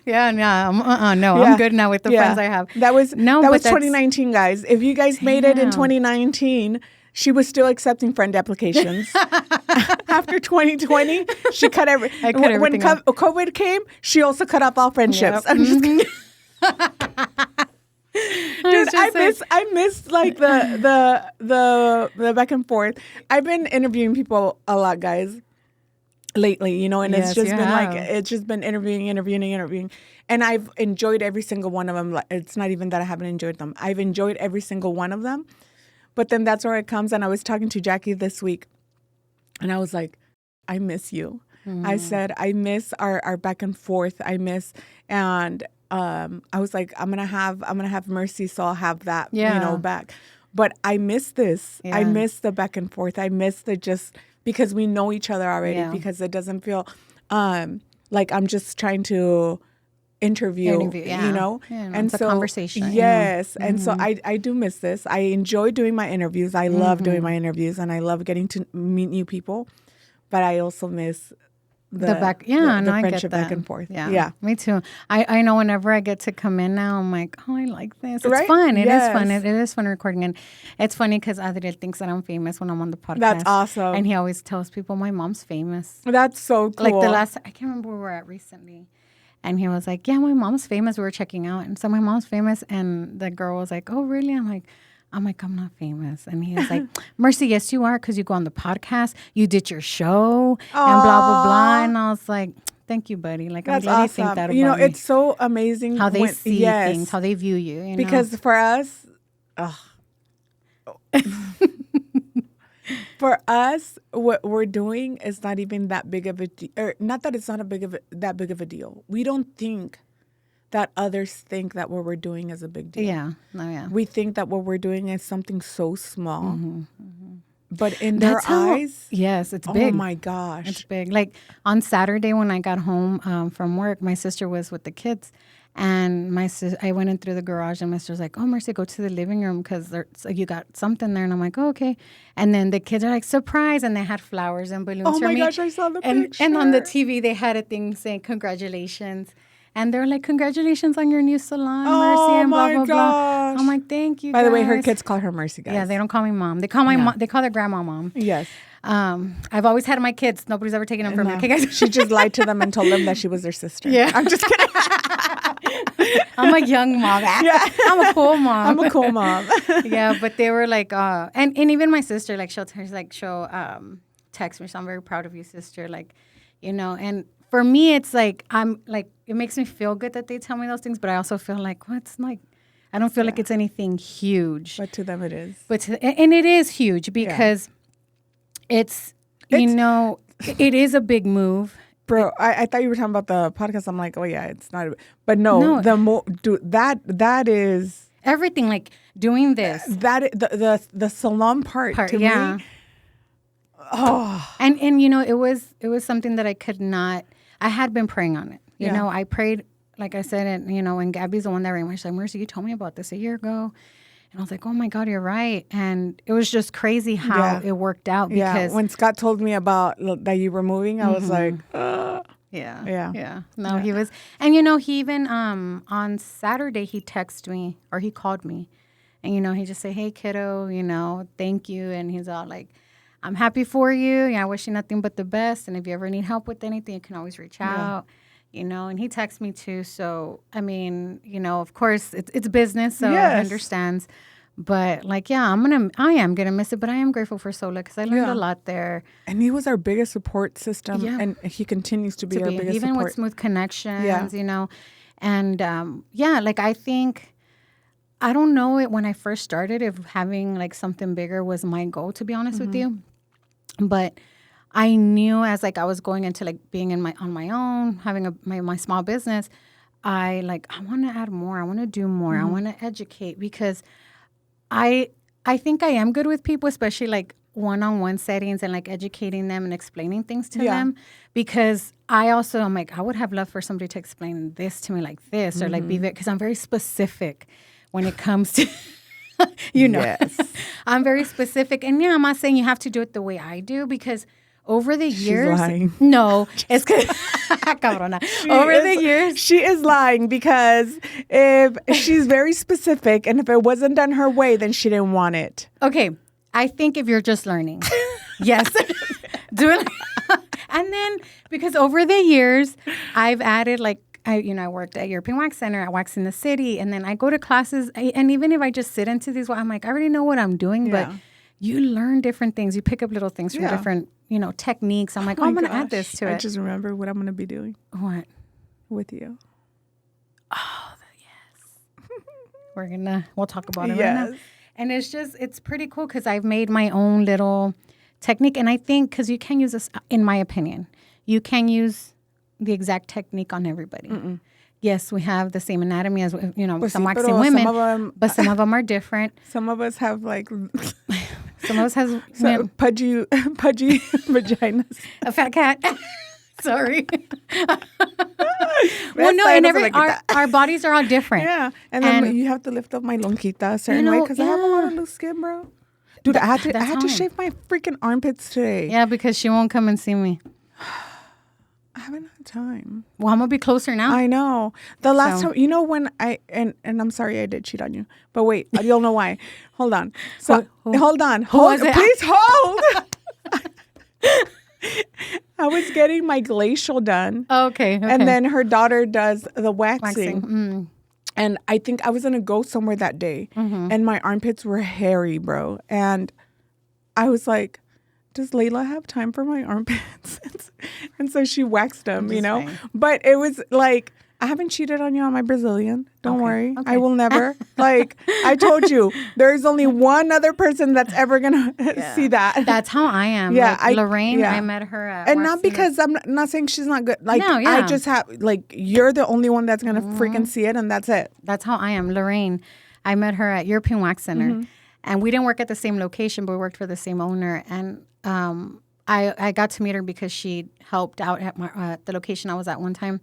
I'm good now with the friends I have. That was 2019, guys. If you guys made it in 2019, she was still accepting friend applications. After 2020, she cut everything. When COVID came, she also cut off all friendships. I'm just kidding. Dude, I miss like the back and forth. I've been interviewing people a lot, guys, lately, you know, and it's just been interviewing, and I've enjoyed every single one of them. It's not even that I haven't enjoyed them. I've enjoyed every single one of them. But then that's where it comes. And I was talking to Jackie this week, and I was like, I miss you. I said, I miss our back and forth. And I was like, I'm gonna have Mercy, so I'll have that, you know, back. But I miss this. Yeah. I miss the back and forth. I miss the just because we know each other already. Because it doesn't feel like I'm just trying to interview you know. And it's a conversation. Yes, and so I do miss this. I enjoy doing my interviews. I love doing my interviews, and I love getting to meet new people. But I also miss the friendship back and forth. Yeah, me too. I know whenever I get to come in now, I'm like, oh, I like this. It's fun. It is fun. It is fun recording. And it's funny because Adriel thinks that I'm famous when I'm on the podcast. That's awesome. And he always tells people my mom's famous. That's so cool. Like I can't remember where we're at recently. And he was like, yeah, my mom's famous. We were checking out. And so my mom's famous. And the girl was like, oh, really? I'm like, I'm not famous. And he was like, Mercy, yes, you are, because you go on the podcast, you did your show, and blah, blah, blah. And I was like, thank you, buddy. Like, I'm glad you think that about me. You know, it's so amazing. How they see things, how they view you. You because know? For us, what we're doing is not even that big of a deal. Not that it's not that big of a deal. We don't think that others think that what we're doing is a big deal. Yeah. No, yeah. We think that what we're doing is something so small. But in their eyes? Yes, it's big. Oh, my gosh. It's big. Like on Saturday when I got home from work, my sister was with the kids. And I went in through the garage and my sister's like, oh, Mercy, go to the living room because you got something there. And I'm like, oh, okay. And then the kids are like, surprise. And they had flowers and balloons oh for my me. gosh, I saw the picture. And on the TV, they had a thing saying congratulations. And they're like, congratulations on your new salon, Mercy, and blah, blah, blah. I'm like, thank you, By guys. the way, her kids call her Mercy, guys. Yeah, they don't call me mom. They call my mom. They call their grandma mom. Yes. I've always had my kids. Nobody's ever taken them from me. Okay, guys? She just lied to them and told them that she was their sister. Yeah. I'm just kidding. I'm a young mom. Yeah. I'm a cool mom. I'm a cool mom. Yeah, but they were like, and even my sister, like, she'll text me, so I'm very proud of you, sister. Like, and for me, it's like, it makes me feel good that they tell me those things, but I also feel like, I don't feel like it's anything huge. But to them it is. And it is huge because it's it is a big move. Bro, I thought you were talking about the podcast. I'm like, oh yeah, it's not. But no. That is everything. Like doing this. The salon part to me. Oh. And it was something that I could not. I had been praying on it. You know, I prayed, like I said, and Gabby's the one that rang me. She's like, Mercy, you told me about this a year ago. And I was like, oh my God, you're right. And it was just crazy how it worked out. Because when Scott told me about that you were moving, I was like, Yeah. No, he was. And, he even on Saturday, he texted me or he called me. And, he just said, hey, kiddo, thank you. And he's all like, I'm happy for you. I wish you nothing but the best. And if you ever need help with anything, you can always reach out. And he texts me too. So, I mean, of course, it's business, so he understands. But, like, I am going to miss it. But I am grateful for Sola because I learned a lot there. And he was our biggest support system. Yeah. And he continues to be our biggest even support. with Smooth Connections, And, like, I think, I don't know it when I first started if having, like, something bigger was my goal, to be honest with you. But I knew as like I was going into like being on my own, having my small business, I want to add more. I want to do more. I want to educate because I think I am good with people, especially like one-on-one settings and like educating them and explaining things to them. Because I'm like, I would have loved for somebody to explain this to me like this or like because I'm very specific when it comes to Yes. I'm very specific. And I'm not saying you have to do it the way I do because over the years. She's lying. No, it's because over the years. She is lying because if she's very specific and if it wasn't done her way, then she didn't want it. Okay. I think if you're just learning. Yes. Do it. And then because over the years, I've added I worked at European Wax Center at Wax in the City, and then I go to classes. And even if I just sit into these, I'm like, I already know what I'm doing, but you learn different things. You pick up little things from different, techniques. I'm like, I'm going to add this to it. I just remember what I'm going to be doing. What? With you. Oh, yes. We'll talk about it right now. And it's pretty cool because I've made my own little technique. And I think because you can use this, in my opinion, you can use the exact technique on everybody. Mm-mm. Yes, we have the same anatomy as some waxing women, but some of them are different. Some of us have some of us has pudgy vaginas. A fat cat. Sorry. Well, no, and our bodies are all different. Yeah, and then you have to lift up my lonquita a certain way because I have a lot of loose skin, bro. Dude, I had to shave my freaking armpits today. Yeah, because she won't come and see me. I haven't had time. Well, I'm going to be closer now. I know. The last time, when and I'm sorry I did cheat on you. But wait, you'll know why. Hold on. So, hold on. Please hold. I was getting my glacial done. Okay. And then her daughter does the waxing. And I think I was going to go somewhere that day. Mm-hmm. And my armpits were hairy, bro. And I was like, does Layla have time for my armpits? And so she waxed them, Fine. But it was like, I haven't cheated on you on my Brazilian. Don't worry. Okay. I will never. I told you, there's only one other person that's ever going to see that. That's how I am. Yeah. Lorraine, I met her at And not because I'm not saying she's not good. I just have, you're the only one that's going to freaking see it, and that's it. That's how I am. Lorraine, I met her at European Wax Center. Mm-hmm. And we didn't work at the same location, but we worked for the same owner. And I got to meet her because she helped out at the location I was at one time.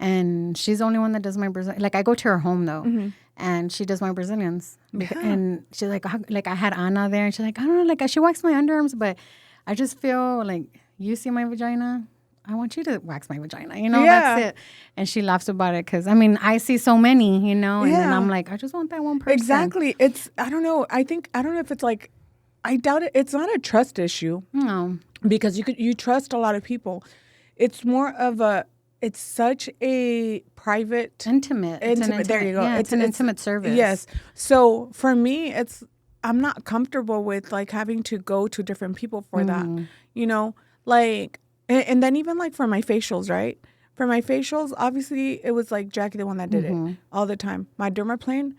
And she's the only one that does my Brazilian. Like, I go to her home, though, and she does my Brazilians. And she's like, I had Anna there, and she's like, I don't know, like, she waxed my underarms, but I just feel like, you see my vagina? I want you to wax my vagina. That's it. And she laughs about it because, I mean, I see so many, and then I'm like, I just want that one person. Exactly. I don't know. I don't know if it's like, I doubt it. It's not a trust issue. No. Because you trust a lot of people. It's more of it's such a private. Intimate. There you go. Yeah, it's an intimate service. Yes. So for me, I'm not comfortable with like having to go to different people for that, like, and then even like for my facials, right? For my facials, obviously it was like Jackie, the one that did it all the time. My dermaplane,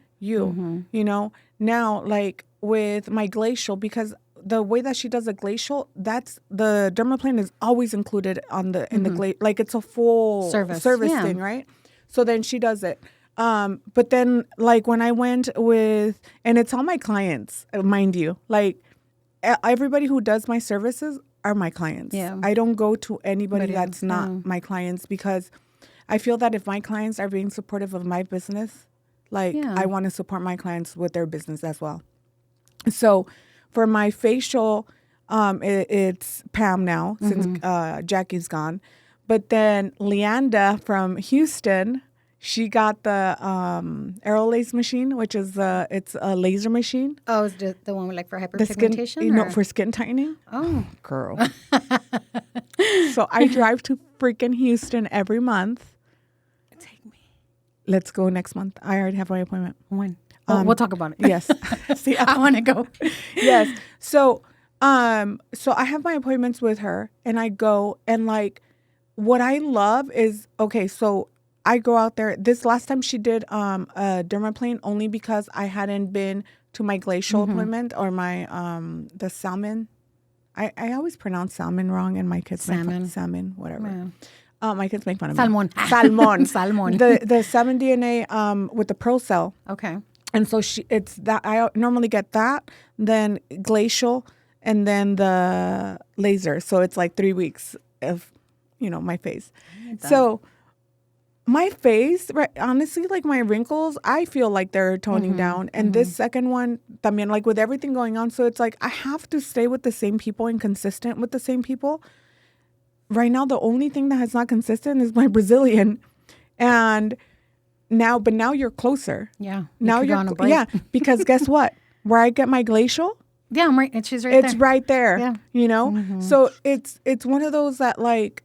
now like with my glacial, because the way that she does a glacial, that's the dermaplane is always included in the like it's a full service thing, right? So then she does it. But then like when I went with, and it's all my clients, mind you, like everybody who does my services are my clients. Yeah. I don't go to anybody that's not my clients, because I feel that if my clients are being supportive of my business, like I want to support my clients with their business as well. So for my facial, it's Pam now since Jackie's gone. But then Leanda from Houston, she got the Aerolase machine, which is it's a laser machine. Oh, is the one like for hyperpigmentation? For skin tightening. Oh, girl. So I drive to freaking Houston every month. Take me. Let's go next month. I already have my appointment. When? We'll talk about it. Yes. See, I want to go. Yes. So I have my appointments with her, and I go, and like, what I love is, okay, so I go out there. This last time she did a dermaplane only because I hadn't been to my glacial appointment or my the salmon. I always pronounce salmon wrong, and my kids make fun. Salmon, whatever. Yeah. My kids make fun of Salmon. me. Salmon. Salmon. The salmon DNA with the Pro Cell. Okay. And so it's that I normally get that, then glacial, and then the laser. So it's like 3 weeks of, my face. So my face, right, honestly, like my wrinkles, I feel like they're toning down. And this second one, I mean, like with everything going on, so it's like I have to stay with the same people and consistent with the same people. Right now, the only thing that has not consistent is my Brazilian. And now you're closer. Yeah. Now you're on a break. Yeah, because guess what? Where I get my glacial? Yeah, I'm right. She's right there. It's right there. Yeah. So it's one of those that like,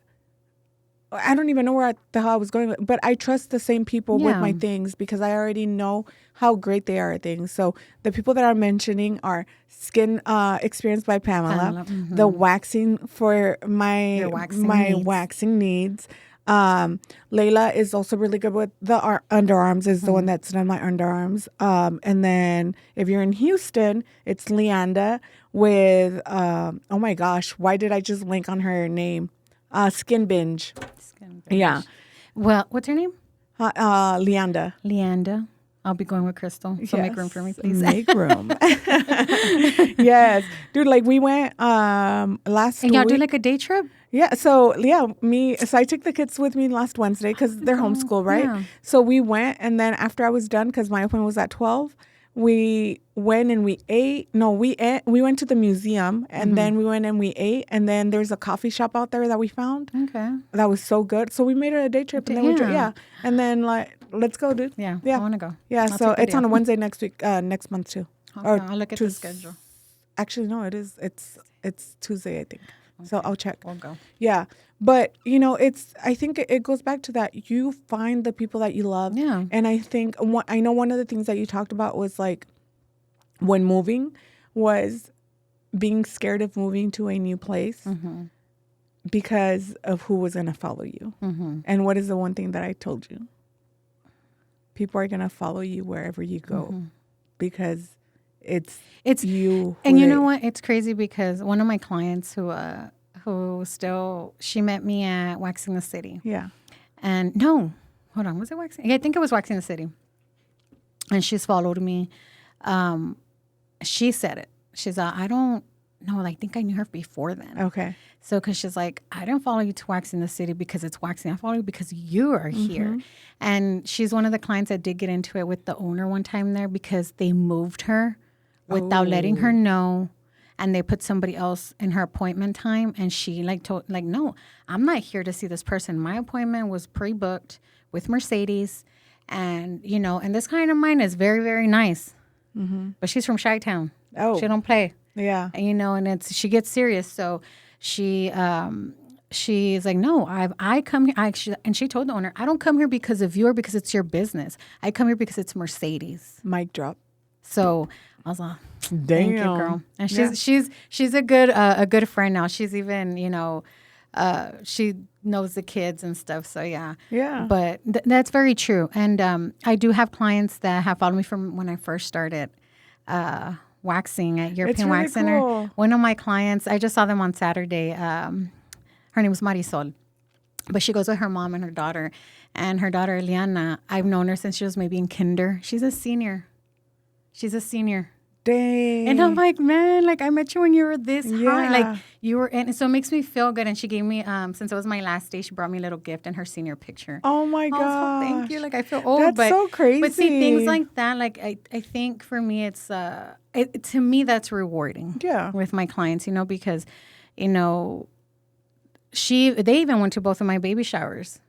I don't even know where the hell I was going, but I trust the same people with my things because I already know how great they are at things. So the people that I'm mentioning are Skin Experience by Pamela, the waxing for my waxing needs. Layla is also really good with the underarms, is the one that's done my underarms. And then if you're in Houston, it's Leanda with, oh my gosh, why did I just link on her name? Skin Binge. Yeah. Well, what's her name? Leanda. Leanda. I'll be going with Cristal. So make room for me, please. Make room. Yes. Dude, like we went last week. And y'all do like a day trip? Yeah. So, so I took the kids with me last Wednesday because they're homeschooled, right? Yeah. So we went, and then after I was done, because my appointment was at 12, we went and we ate. No, we went to the museum, and then we went and we ate, and then there's a coffee shop out there that we found. Okay. That was so good. So we made it a day trip, and then and then like, let's go, dude. Yeah. I want to go. Yeah. So it's on a Wednesday next week, next month too. Okay, I'll look at the schedule. Actually, no, it is. It's Tuesday, I think. Okay. So I'll check. We'll go. Yeah. But, I think it goes back to that. You find the people that you love. Yeah. And I think, I know one of the things that you talked about was like, when moving, was being scared of moving to a new place because of who was going to follow you. And what is the one thing that I told you? People are going to follow you wherever you go because it's you. And you know what? It's crazy because one of my clients who she met me at Waxing the City. Yeah. And no, hold on. Was it Waxing? Yeah, I think it was Waxing the City. And she's followed me. she said it. She's like, I don't know. I think I knew her before then. Okay. So, because she's like, I didn't follow you to Waxing the City because it's waxing. I follow you because you are here. And she's one of the clients that did get into it with the owner one time there because they moved her without letting her know. And they put somebody else in her appointment time. And she told, no, I'm not here to see this person. My appointment was pre-booked with Mercedes. And, and this client of mine is very, very nice. But she's from Chi-Town. Oh. She don't play. Yeah. And, and she gets serious. So she's like, no, I come here. And she told the owner, I don't come here because of you or because it's your business. I come here because it's Mercedes. Mic drop. So I was like, damn, thank you, girl. And she's a good friend now. She's even, she knows the kids and stuff. So yeah. But that's very true. And I do have clients that have followed me from when I first started waxing at European Wax Center. One of my clients, I just saw them on Saturday. Her name was Marisol, but she goes with her mom and her daughter. And her daughter, Eliana, I've known her since she was maybe in kinder. She's a senior. Dang. And I'm like, man, I met you when you were this high. You were in. So it makes me feel good. And she gave me, since it was my last day, she brought me a little gift and her senior picture. Oh, my God. Thank you. I feel old. That's so crazy. But see, things like that, I think for me, it's, to me, that's rewarding. Yeah. With my clients, because, they even went to both of my baby showers.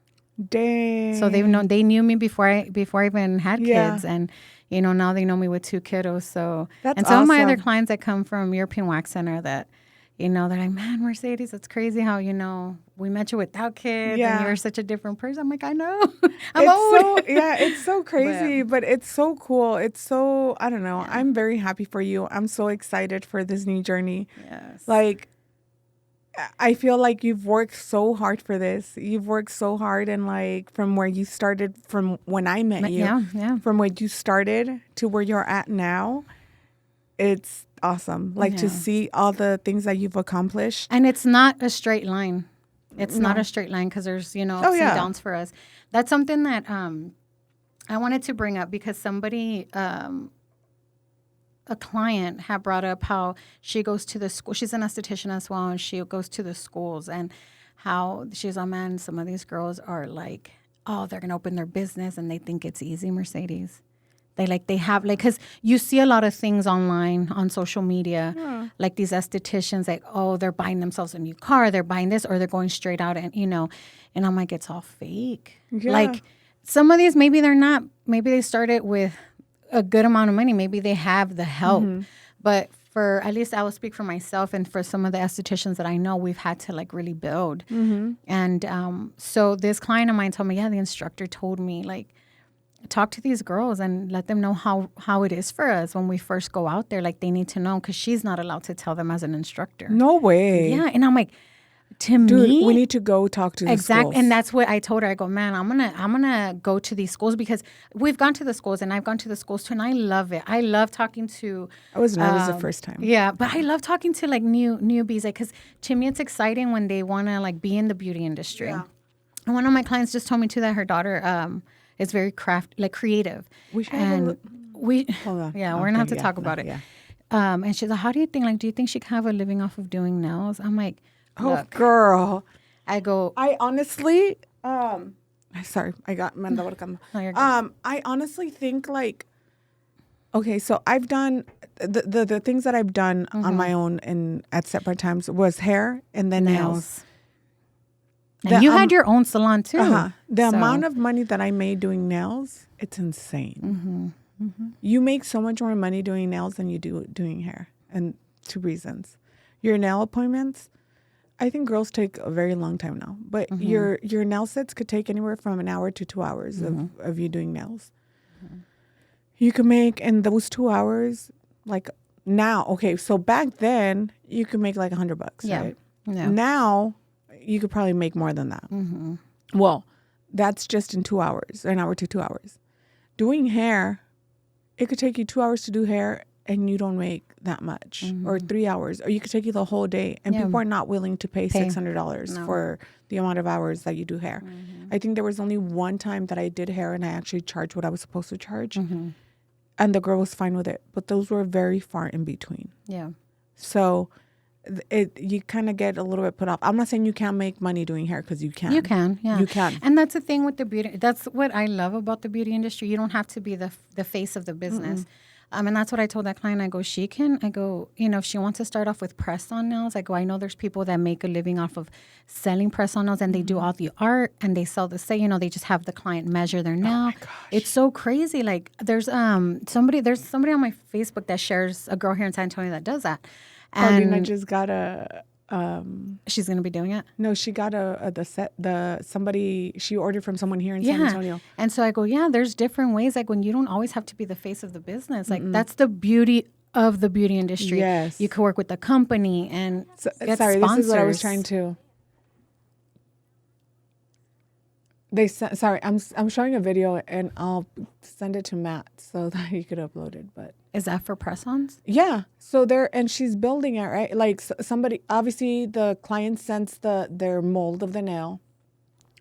Dang. So they knew me before I even had kids. And, now they know me with 2 kiddos. So, that's and some of my other clients that come from European Wax Center that, they're like, man, Mercedes, it's crazy how, we met you without kids and you're such a different person. I'm like, I know. I'm old. It's so crazy, but it's so cool. It's so, I don't know. Yeah. I'm very happy for you. I'm so excited for this new journey. Yes. I feel like you've worked so hard for this. You've worked so hard, and from where you started, from when I met you, from where you started to where you're at now, it's awesome. To see all the things that you've accomplished. And it's not a straight line. It's not a straight line because there's, ups and downs for us. That's something that I wanted to bring up because somebody... a client had brought up how she goes to the school. She's an esthetician as well, and she goes to the schools and how she's like, man, some of these girls are like, oh, they're going to open their business and they think it's easy, Mercedes. They have, because you see a lot of things online on social media, these estheticians, they're buying themselves a new car, they're buying this, or they're going straight out and, and I'm like, it's all fake. Yeah. Some of these, maybe they're not, maybe they started with a good amount of money. Maybe they have the help. But for, at least I will speak for myself and for some of the estheticians that I know, we've had to really build. And so this client of mine told me, the instructor told me, talk to these girls and let them know how it is for us when we first go out there. They need to know because she's not allowed to tell them as an instructor. No way. Yeah. And I'm like, Dude, we need to go talk to the schools. And that's what I told her. I go, man, I'm gonna go to these schools because we've gone to the schools and I've gone to the schools too, and I love it. I love talking to. I was nervous the first time. Yeah, but I love talking to newbies because to me it's exciting when they want to be in the beauty industry. Yeah. And one of my clients just told me too that her daughter is very creative. We should have hold on. Yeah, we're gonna have to talk about it. Yeah. And she's like, how do you think? Do you think she can have a living off of doing nails? I'm like. Look, girl. I honestly, sorry, I got manda por cama. I honestly think okay, so I've done the things that I've done on my own and at separate times was hair and then nails. And you had your own salon too. The amount of money that I made doing nails, it's insane. You make so much more money doing nails than you do doing hair, and 2 reasons. Your nail appointments. I think girls take a very long time now, but your nail sets could take anywhere from an hour to 2 hours of you doing nails. You can make in those 2 hours, now, okay, so back then you could make $100, right? Yeah. Now you could probably make more than that. Well, that's just in 2 hours, an hour to 2 hours. Doing hair, it could take you 2 hours to do hair and you don't make that much, or 3 hours, or you could take you the whole day, and people are not willing to pay $600 for the amount of hours that you do hair. I think there was only one time that I did hair and I actually charged what I was supposed to charge. and the girl was fine with it. But those were very far in between. Yeah. So you kind of get a little bit put off. I'm not saying you can't make money doing hair, because you can. You can, yeah. You can. And that's the thing with the beauty. That's what I love about the beauty industry. You don't have to be the face of the business. And that's what I told that client. I go, if she wants to start off with press-on nails, I go, I know there's people that make a living off of selling press-on nails, and they do all the art, and they sell the they just have the client measure their nail. Oh my gosh. It's so crazy. Like there's somebody on my Facebook that shares, a girl here in San Antonio that does that. And Paulina just got a. She's gonna be doing it. No, she got somebody she ordered from someone here in San Antonio. And so I go, there's different ways. Like when you don't always have to be the face of the business. Like that's the beauty of the beauty industry. Yes, you could work with the company and get sorry, sponsors. This is what I was trying to. Sorry, I'm showing a video, and I'll send it to Matt so that he could upload it. But is that for press-ons? Yeah. So and she's building it, right? Like somebody, obviously the client sends their mold of the nail.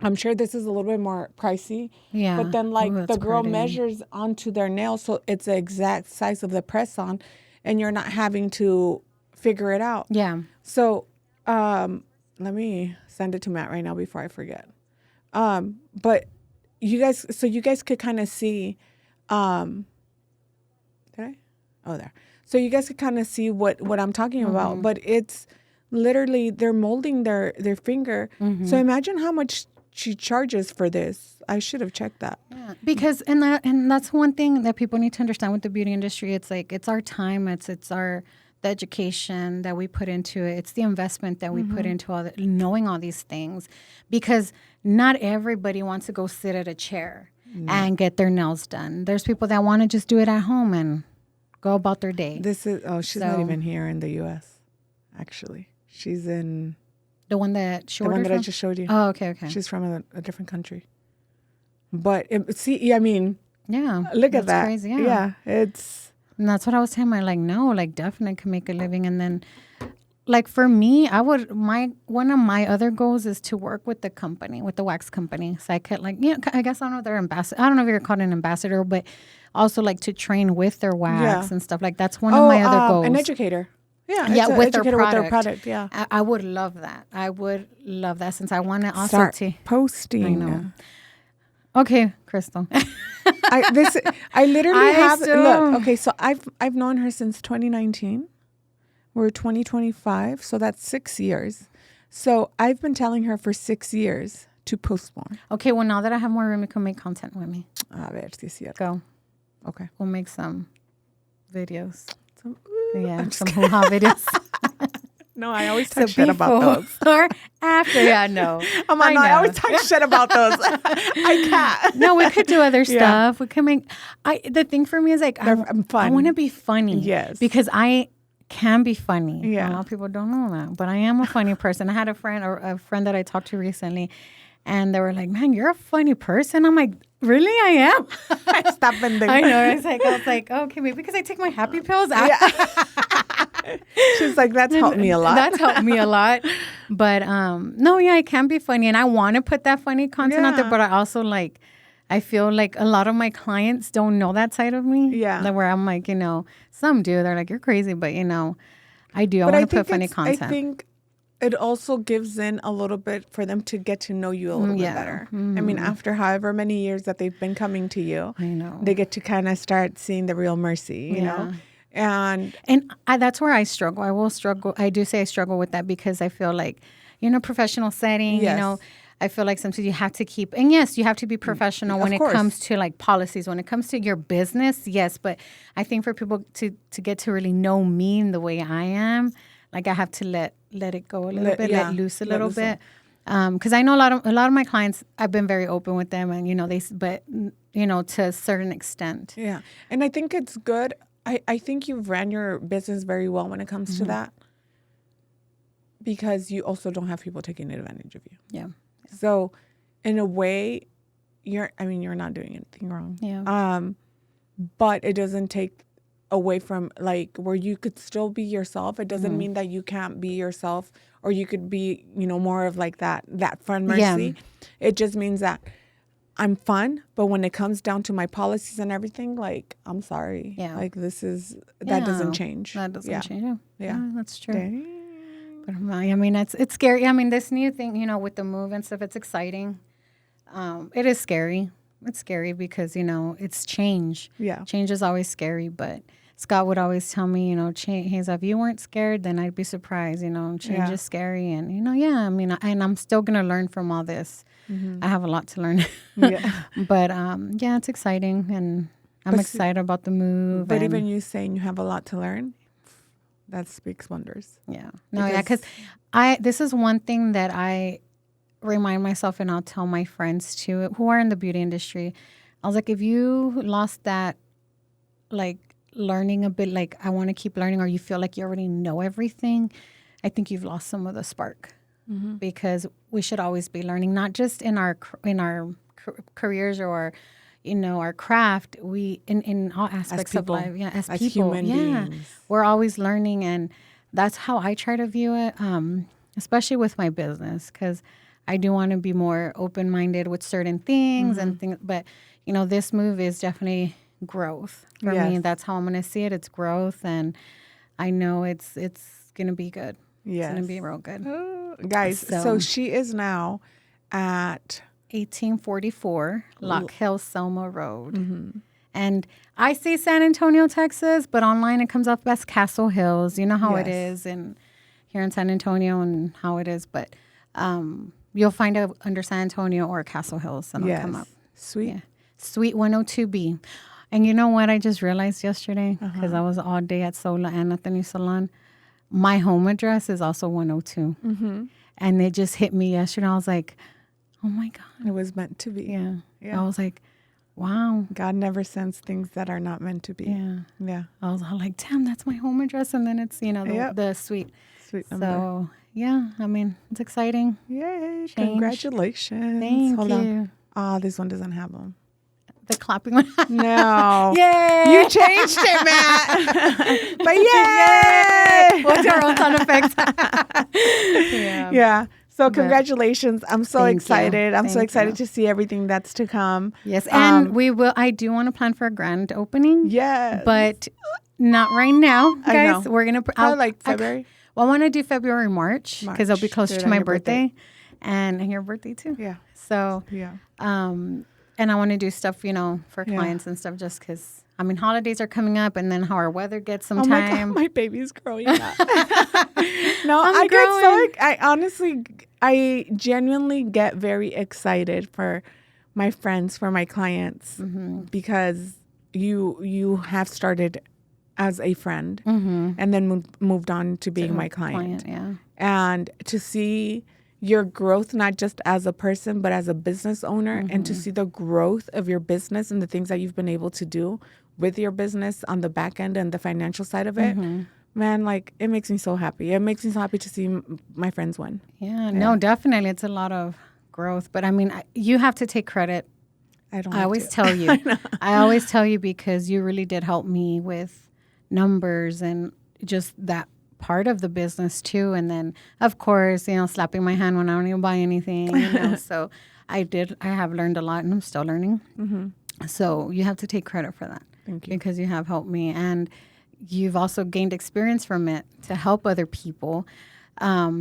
I'm sure this is a little bit more pricey. Yeah. But then the girl measures onto their nail, so it's the exact size of the press-on, and you're not having to figure it out. Yeah. So let me send it to Matt right now before I forget. But you guys could kind of see, did I? Oh, there. So you guys could kind of see what I'm talking about, but it's literally, they're molding their finger. So imagine how much she charges for this. I should have checked that. Yeah. Because, and that's one thing that people need to understand with the beauty industry. It's like, it's our time. It's the education that we put into it. It's the investment that we put into knowing all these things, because not everybody wants to go sit at a chair and get their nails done. There's people that want to just do it at home and go about their day. She's not even here in the U.S. Actually, she's in the one that I just showed you. Oh, okay. She's from a different country. But I mean, yeah, look at that. Crazy, yeah, it's. And that's what I was saying. I'm like, no, like definitely can make a living. And then like for me, one of my other goals is to work with the wax company. So I could I guess I don't know if they're ambassador. I don't know if you're called an ambassador, but also like to train with their wax and stuff. Like that's one of my other goals. An educator. Yeah, with their product. Yeah. I would love that. I would love that, since I want to also start posting. I know. Okay, Cristal. I literally have look. Okay, so I've known her since 2019. We're 2025, so that's 6 years. So I've been telling her for 6 years to post more. Okay, well now that I have more room, you can make content with me. A ver si es cierto. Go. Okay. We'll make some videos. Some hoo-ha videos. No, I always talk shit about those. Or after, no. I always talk shit about those. I can't. No, we could do other stuff. We could make. The thing for me is like I'm fun. I want to be funny. Yes. Because I can be funny. Yeah. A lot of people don't know that, but I am a funny person. I had a friend that I talked to recently, and they were like, "Man, you're a funny person." I'm like, "Really? I am." Stop bending. I know. I was like, okay, maybe because I take my happy pills. She's like, that's helped me a lot. That's helped me a lot. But I can be funny, and I want to put that funny content out there. But I also I feel like a lot of my clients don't know that side of me. Yeah. Like where I'm like, some do. They're like, you're crazy, but I do. I want to put funny content. I think it also gives in a little bit for them to get to know you a little bit better. I mean, after however many years that they've been coming to you, I know, they get to kind of start seeing the real Mercy, you know? And that's where I struggle. I will struggle. I do say I struggle with that because I feel like, professional setting, I feel like sometimes you have to keep, and yes, you have to be professional when it comes to like policies, when it comes to your business, yes. But I think for people to get to really know me in the way I am, like I have to let it go a little bit, let loose a little bit. Because I know a lot of my clients, I've been very open with them, and to a certain extent. Yeah, and I think it's good. I think you've ran your business very well when it comes to that, because you also don't have people taking advantage of you. Yeah. So, in a way, you're not doing anything wrong. Yeah. But it doesn't take away from like where you could still be yourself. It doesn't mean that you can't be yourself, or you could be, more of like that fun Mercy. It just means that I'm fun, but when it comes down to my policies and everything, like, I'm sorry. Yeah. Like, that doesn't change. That doesn't change. Yeah. That's true. Dang. But I mean, it's scary. I mean, this new thing, with the move and stuff, it's exciting. It is scary. It's scary because, it's change. Yeah. Change is always scary, but Scott would always tell me, change. He's like, if you weren't scared, then I'd be surprised. Change is scary. And, I mean, and I'm still going to learn from all this. Mm-hmm. I have a lot to learn. Yeah. But, it's exciting. And I'm excited about the move. But even you saying you have a lot to learn, that speaks wonders. Yeah. No, because this is one thing that I remind myself, and I'll tell my friends too, who are in the beauty industry. I was like, if you lost that, like, learning a bit, like, I want to keep learning, or you feel like you already know everything, I think you've lost some of the spark. Mm-hmm. Because we should always be learning, not just in our careers or our craft. We in all aspects of life, as people, human beings, we're always learning, and that's how I try to view it. Especially with my business, because I do want to be more open-minded with certain things and things. But this move is definitely growth for me. That's how I'm going to see it. It's growth, and I know it's going to be good. Yes. It's going to be real good. Guys, so she is now at 1844 Lock Hill, Selma Road. Mm-hmm. And I say San Antonio, Texas, but online it comes up as Castle Hills. You know how it is here in San Antonio and how it is. But you'll find it under San Antonio or Castle Hills, and it'll come up. Sweet. Yeah. Suite 102B. And you know what I just realized yesterday? Because I was all day at Sola and at the new salon. My home address is also 102. Mm-hmm. And it just hit me yesterday. I was like, oh, my God. It was meant to be. Yeah. I was like, wow. God never sends things that are not meant to be. Yeah. I was all like, damn, that's my home address. And then it's, the suite. Sweet number. So, yeah, I mean, it's exciting. Yay. Change. Congratulations. Thank Hold you. On. Oh, this one doesn't have them. The clapping one. No. Yay. You changed it, Matt. But yay. What's our own sound effects? Yeah. So congratulations. I'm so excited. I'm so excited to see everything that's to come. Yes. And I do want to plan for a grand opening. Yes. But not right now, guys. I know. We're going to. Like February? I want to do February, March. Because it'll be close to my birthday. And your birthday too. Yeah. So. Yeah. And I want to do stuff, for clients and stuff, just because, I mean, holidays are coming up, and then how our weather gets sometime. Oh, my God, my baby's growing up. No, I genuinely get very excited for my friends, for my clients, because you have started as a friend and then moved on to being my client. And to see your growth, not just as a person, but as a business owner, and to see the growth of your business and the things that you've been able to do with your business on the back end and the financial side of it, man, like, it makes me so happy. It makes me so happy to see my friends win. Yeah, no, definitely. It's a lot of growth. But I mean, you have to take credit. I always tell you. I always tell you, because you really did help me with numbers and just that part of the business too. And then, of course, slapping my hand when I don't even buy anything. So I have learned a lot, and I'm still learning. So you have to take credit for that. Thank you. Because you have helped me, and you've also gained experience from it to help other people. But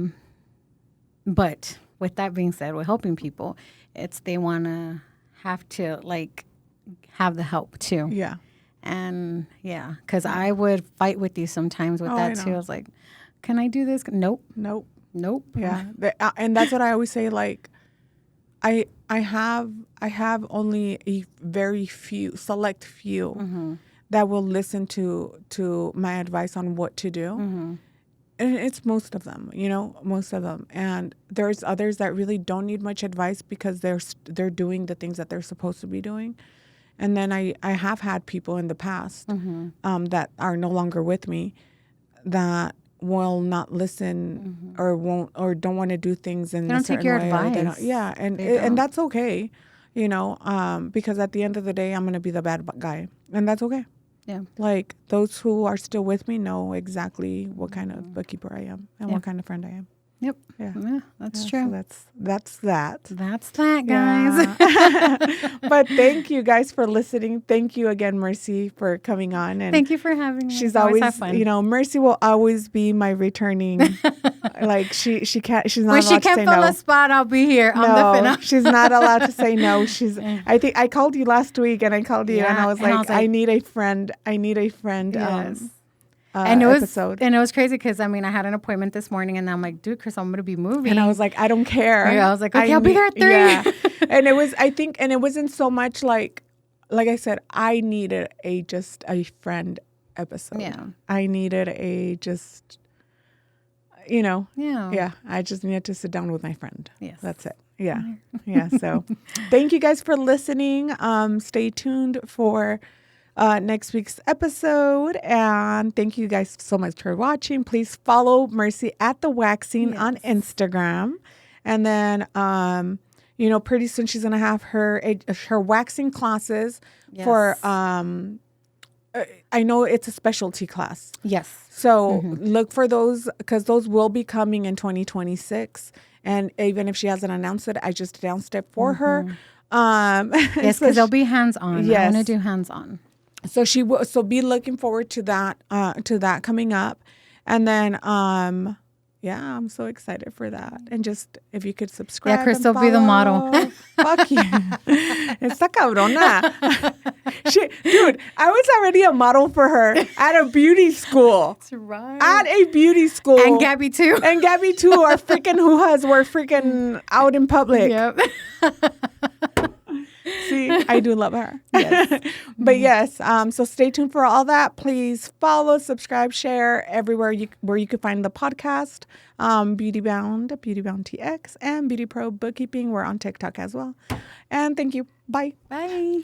with that being said, with helping people, they want to have to have the help too. Yeah. And because I would fight with you sometimes with that too. I was like, can I do this? Nope. Yeah. And that's what I always say. Like, I have only a very select few that will listen to my advice on what to do. And it's most of them, And there's others that really don't need much advice because they're doing the things that they're supposed to be doing. And then I have had people in the past that are no longer with me that will not listen or won't or don't want to do things in a certain way. Advice. And that's okay, because at the end of the day, I'm going to be the bad guy, and that's okay. Yeah. Like, those who are still with me know exactly what kind of bookkeeper I am and what kind of friend I am. Yep. Yeah, that's true. So that's that. That's that, guys. Yeah. But thank you guys for listening. Thank you again, Mercy, for coming on. And thank you for having me. She's always fun. Mercy will always be my returning. Like she's not allowed to say no. When she can't fill a spot, I'll be here. No, she's not allowed to say no. I think I called you last week, and I called you, and I was like, I need a friend. I need a friend. Yes. And it was crazy because I had an appointment this morning, and I'm like, dude, Chris, I'm gonna be moving, and I was like, I don't care. Yeah, I was like, okay, I'll be there at 3. Yeah. And it wasn't so much like I said, I needed just a friend episode. Yeah, I needed I just needed to sit down with my friend. Yes, that's it. Yeah, yeah. So, thank you guys for listening. Stay tuned for next week's episode, and thank you guys so much for watching. Please follow Mercy at The Waxing on Instagram, and then pretty soon she's gonna have her waxing classes for I know it's a specialty class. Yes. So look for those, because those will be coming in 2026, and even if she hasn't announced it, I just announced it for her. Yes, because they'll be hands-on. Yes. I want to do hands-on. So she will. So be looking forward to that coming up, and then I'm so excited for that. And just if you could subscribe. Yeah, Cristal be the model. Fuck you, esta cabrona. Dude, I was already a model for her at a beauty school. That's right. At a beauty school, and Gabby too. And Gabby too. Our freaking hoo-has were freaking out in public. Yep. See, I do love her. Yes. But yes, so stay tuned for all that. Please follow, subscribe, share everywhere where you can find the podcast. Beautybound TX, and Beauty Pro Bookkeeping. We're on TikTok as well. And thank you. Bye. Bye.